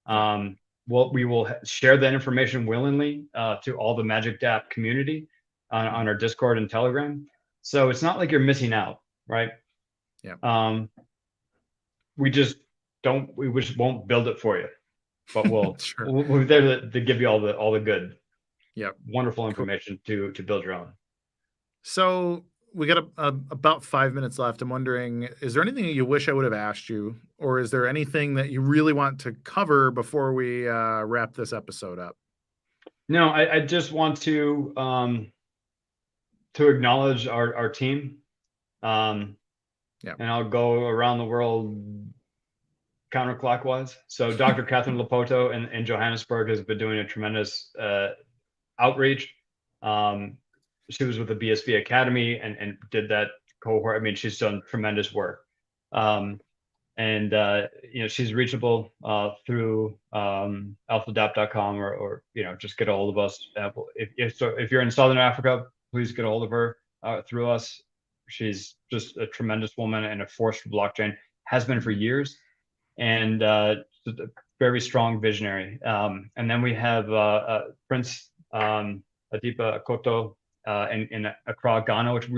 We will share that information willingly to all the Magic Dapp community on our Discord and Telegram. So it's not like you're missing out, right? Yeah. We just won't build it for you, but we'll we're there to give you all the good, wonderful information to build your own. So we got about 5 minutes left. I'm wondering, is there anything you wish I would have asked you, or is there anything that you really want to cover before we wrap this episode up? No, I just want to acknowledge our team. And I'll go around the world counterclockwise. So Dr. Catherine Lepoto in Johannesburg has been doing a tremendous outreach. She was with the BSV Academy and did that cohort. I mean, she's done tremendous work. She's reachable through alphadapp.com or just get a hold of us. If you're in Southern Africa, please get a hold of her through us. She's just a tremendous woman and a force for blockchain, has been for years, and a very strong visionary. And then we have Prince Adipa Akoto in Accra, Ghana, which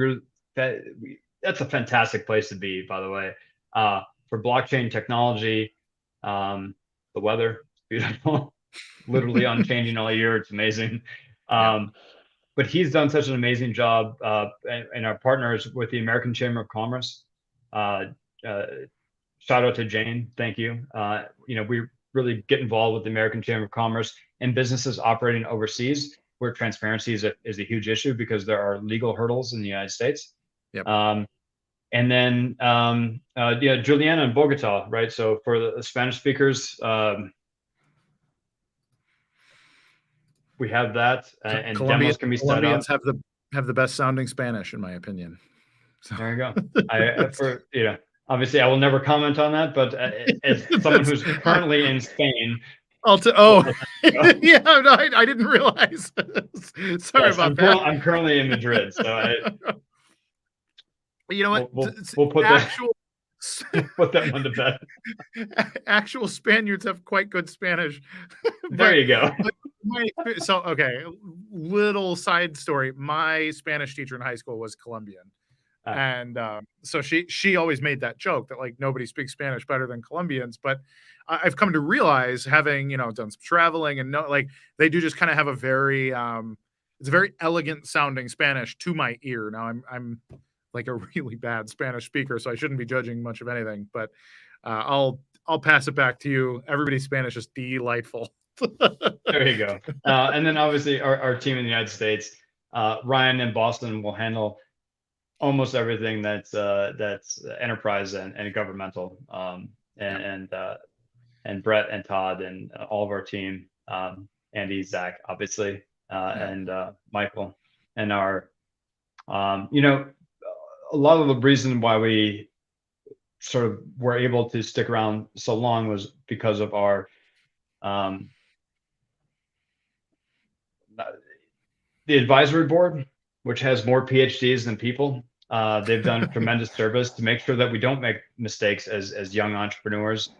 that's a fantastic place to be, by the way, for blockchain technology. The weather, beautiful, literally unchanging all year. It's amazing. But he's done such an amazing job, and our partners with the American Chamber of Commerce. Shout out to Jane. Thank you. We really get involved with the American Chamber of Commerce and businesses operating overseas, where transparency is a huge issue because there are legal hurdles in the United States. Yep. And then, Juliana in Bogota, right? So for the Spanish speakers, we have that, and demos can be set up. Colombians have have the best sounding Spanish, in my opinion. So There you go. Obviously I will never comment on that, but as someone who's currently in Spain, yeah, no, I didn't realize. Sorry about that. I'm currently in Madrid, so you know what? We'll put actual put that one to bed. Actual Spaniards have quite good Spanish. There you go. So, okay, little side story. My Spanish teacher in high school was Colombian. And so she always made that joke that like nobody speaks Spanish better than Colombians. But I've come to realize, having done some traveling, and they do just kind of have a very it's a very elegant sounding Spanish to my ear. Now I'm like a really bad Spanish speaker, so I shouldn't be judging much of anything. But I'll pass it back to you. Everybody's Spanish is delightful. There you go. And then obviously our team in the United States, Ryan in Boston will handle almost everything that's enterprise and governmental, and Brett and Todd and all of our team, Andy, Zach, obviously, and Michael, and our, a lot of the reason why we sort of were able to stick around so long was because of our the advisory board, which has more PhDs than people. They've done tremendous service to make sure that we don't make mistakes as young entrepreneurs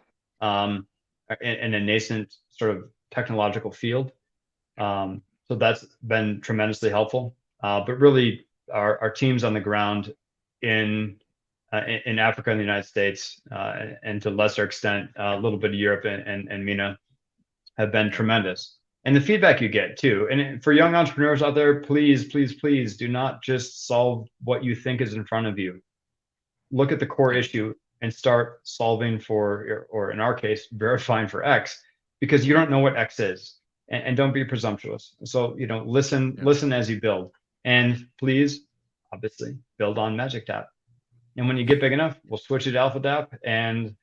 in a nascent sort of technological field. So that's been tremendously helpful. But really, our teams on the ground in Africa and the United States, and to a lesser extent, a little bit of Europe and MENA, have been tremendous. And the feedback you get too. And for young entrepreneurs out there, please, please, please do not just solve what you think is in front of you. Look at the core issue and start solving for, or in our case, verifying for X, because you don't know what X is. And don't be presumptuous. So, listen as you build. And please, obviously, build on Magic Dapp. And when you get big enough, we'll switch it to Alpha Dapp, and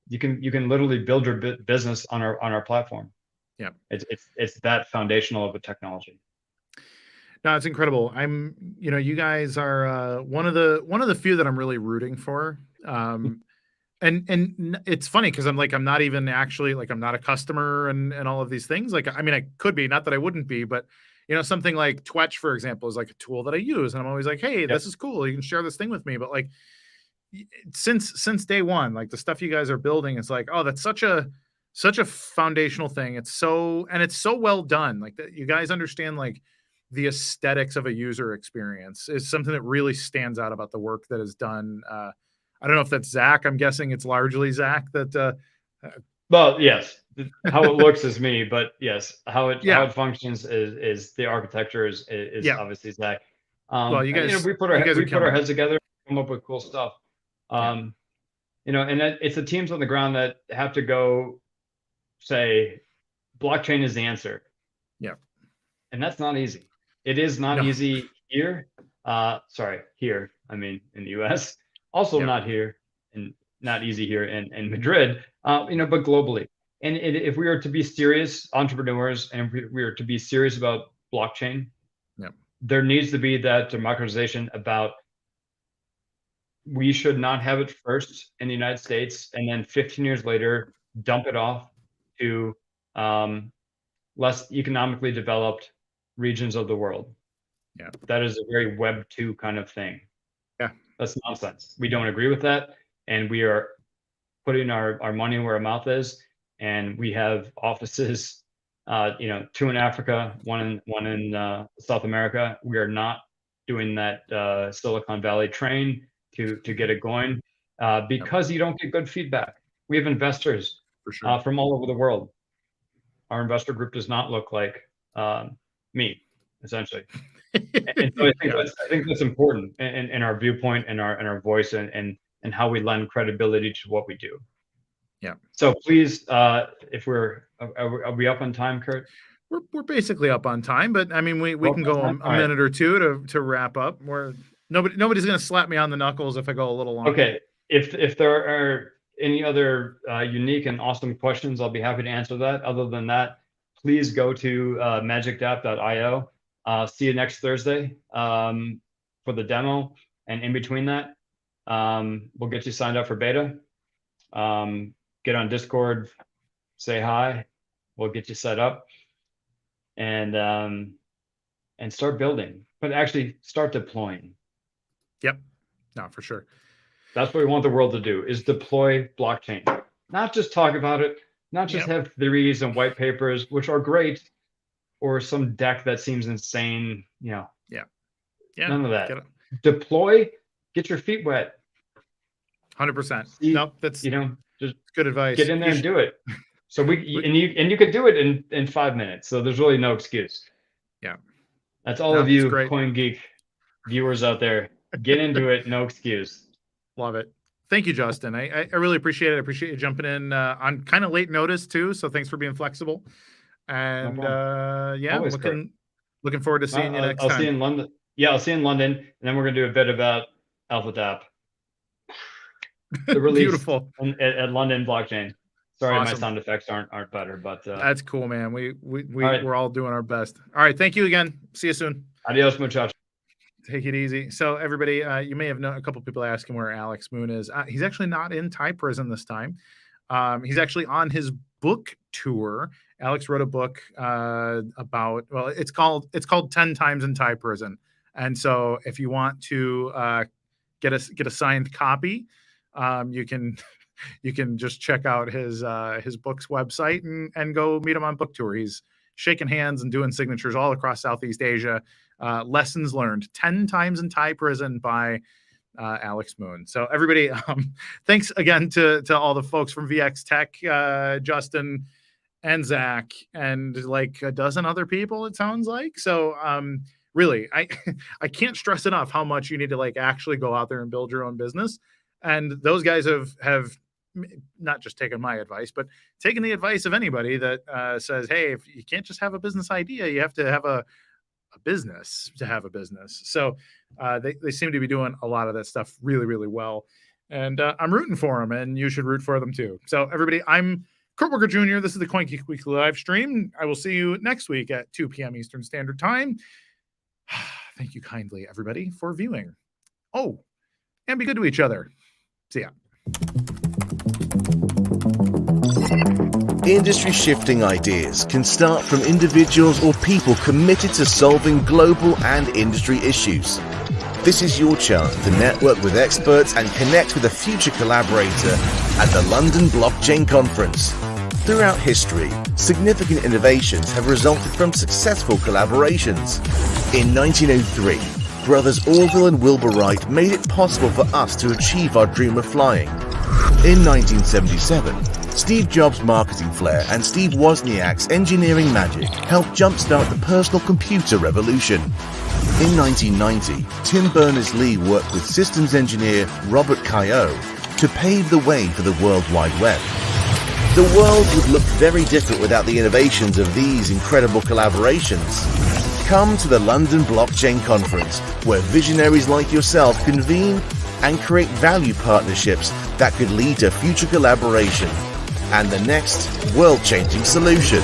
you can literally build your business on our platform. Yeah, it's that foundational of a technology. No, it's incredible. You guys are one of the few that I'm really rooting for. And it's funny because I'm not even actually I'm not a customer and all of these things. I could be, not that I wouldn't be, but something like Twetch, for example, is like a tool that I use, and I'm always like, hey, this is cool. You can share this thing with me. But since day one, the stuff you guys are building, it's like, oh, that's such a foundational thing. It's so well done. You guys understand the aesthetics of a user experience is something that really stands out about the work that is done. I don't know if that's Zach. I'm guessing it's largely Zach that. Well, yes, how it looks is me, but yes, how it functions is the architecture is obviously Zach. Well, you guys, we put our heads together, come up with cool stuff. And it's the teams on the ground that have to go say blockchain is the answer. Yeah. And that's not easy. It is not easy here. Here, I mean in the US. Also not here, and not easy here in Madrid, but globally. And if we are to be serious entrepreneurs, and if we are to be serious about blockchain, there needs to be that democratization about, we should not have it first in the United States and then 15 years later dump it off to less economically developed regions of the world. Yeah, that is a very Web 2 kind of thing. Yeah, that's nonsense. We don't agree with that, and we are putting our money where our mouth is. And we have offices, 2 in Africa, one in South America. We are not doing that Silicon Valley train to get it going, because you don't get good feedback. We have investors from all over the world. Our investor group does not look like me, essentially. And so I think that's important in our viewpoint and our voice and how we lend credibility to what we do. Yeah. So please, if are we up on time, Kurt? We're basically up on time, but I mean we can go a minute or two to wrap up. Nobody's going to slap me on the knuckles if I go a little long. Okay. If there are any other unique and awesome questions, I'll be happy to answer that. Other than that, please go to magicdapp.io. See you next Thursday for the demo. And in between that, we'll get you signed up for beta. Get on Discord, say hi. We'll get you set up, and start building. But actually, start deploying. Yep. No, for sure. That's what we want the world to do: is deploy blockchain, not just talk about it, not just have theories and white papers, which are great, or some deck that seems insane. Yeah. None of that. Deploy. Get your feet wet. 100%. Nope, that's just good advice. Get in there and do it. So you could do it in 5 minutes. So there's really no excuse. Yeah. That's all of you CoinGeek viewers out there. Get into it. No excuse. Love it. Thank you, Justin. I really appreciate it. I appreciate you jumping in on kind of late notice too. So thanks for being flexible. And looking forward to seeing you next time. I'll see you in London. Yeah, I'll see you in London, and then we're gonna do a bit about Alpha Dapp. The release Beautiful at London blockchain. Sorry, awesome. My sound effects aren't better, but that's cool, man. right. We're all doing our best. All right, thank you again. See you soon. Adios, muchachos. Take it easy. So everybody, you may have known a couple of people asking where Alex Moon is. He's actually not in Thai prison this time. He's actually on his book tour. Alex wrote a book about, well, it's called 10 Times in Thai Prison. And so if you want to get a signed copy, you can just check out his book's website and go meet him on book tour. He's shaking hands and doing signatures all across Southeast Asia. Lessons learned 10 times in Thai prison by Alex Moon. So everybody, thanks again to all the folks from VX Tech, Justin and Zach, and like a dozen other people, it sounds like. So really, I can't stress enough how much you need to like actually go out there and build your own business. And those guys have not just taken my advice, but taken the advice of anybody that says, hey, if you can't just have a business idea, you have to have a business to have a business. So they seem to be doing a lot of that stuff really, really well. And I'm rooting for them, and you should root for them too. So everybody, I'm Kurt Wuckert Jr. This is the CoinGeek Weekly Livestream. I will see you next week at 2 p.m. Eastern Standard Time. Thank you kindly, everybody, for viewing. Oh, and be good to each other. See ya. Industry-shifting ideas can start from individuals or people committed to solving global and industry issues. This is your chance to network with experts and connect with a future collaborator at the London Blockchain Conference. Throughout history, significant innovations have resulted from successful collaborations. In 1903, brothers Orville and Wilbur Wright made it possible for us to achieve our dream of flying. In 1977, Steve Jobs' marketing flair and Steve Wozniak's engineering magic helped jumpstart the personal computer revolution. In 1990, Tim Berners-Lee worked with systems engineer Robert Cailliau to pave the way for the World Wide Web. The world would look very different without the innovations of these incredible collaborations. Come to the London Blockchain Conference, where visionaries like yourself convene and create value partnerships that could lead to future collaboration and the next world-changing solution.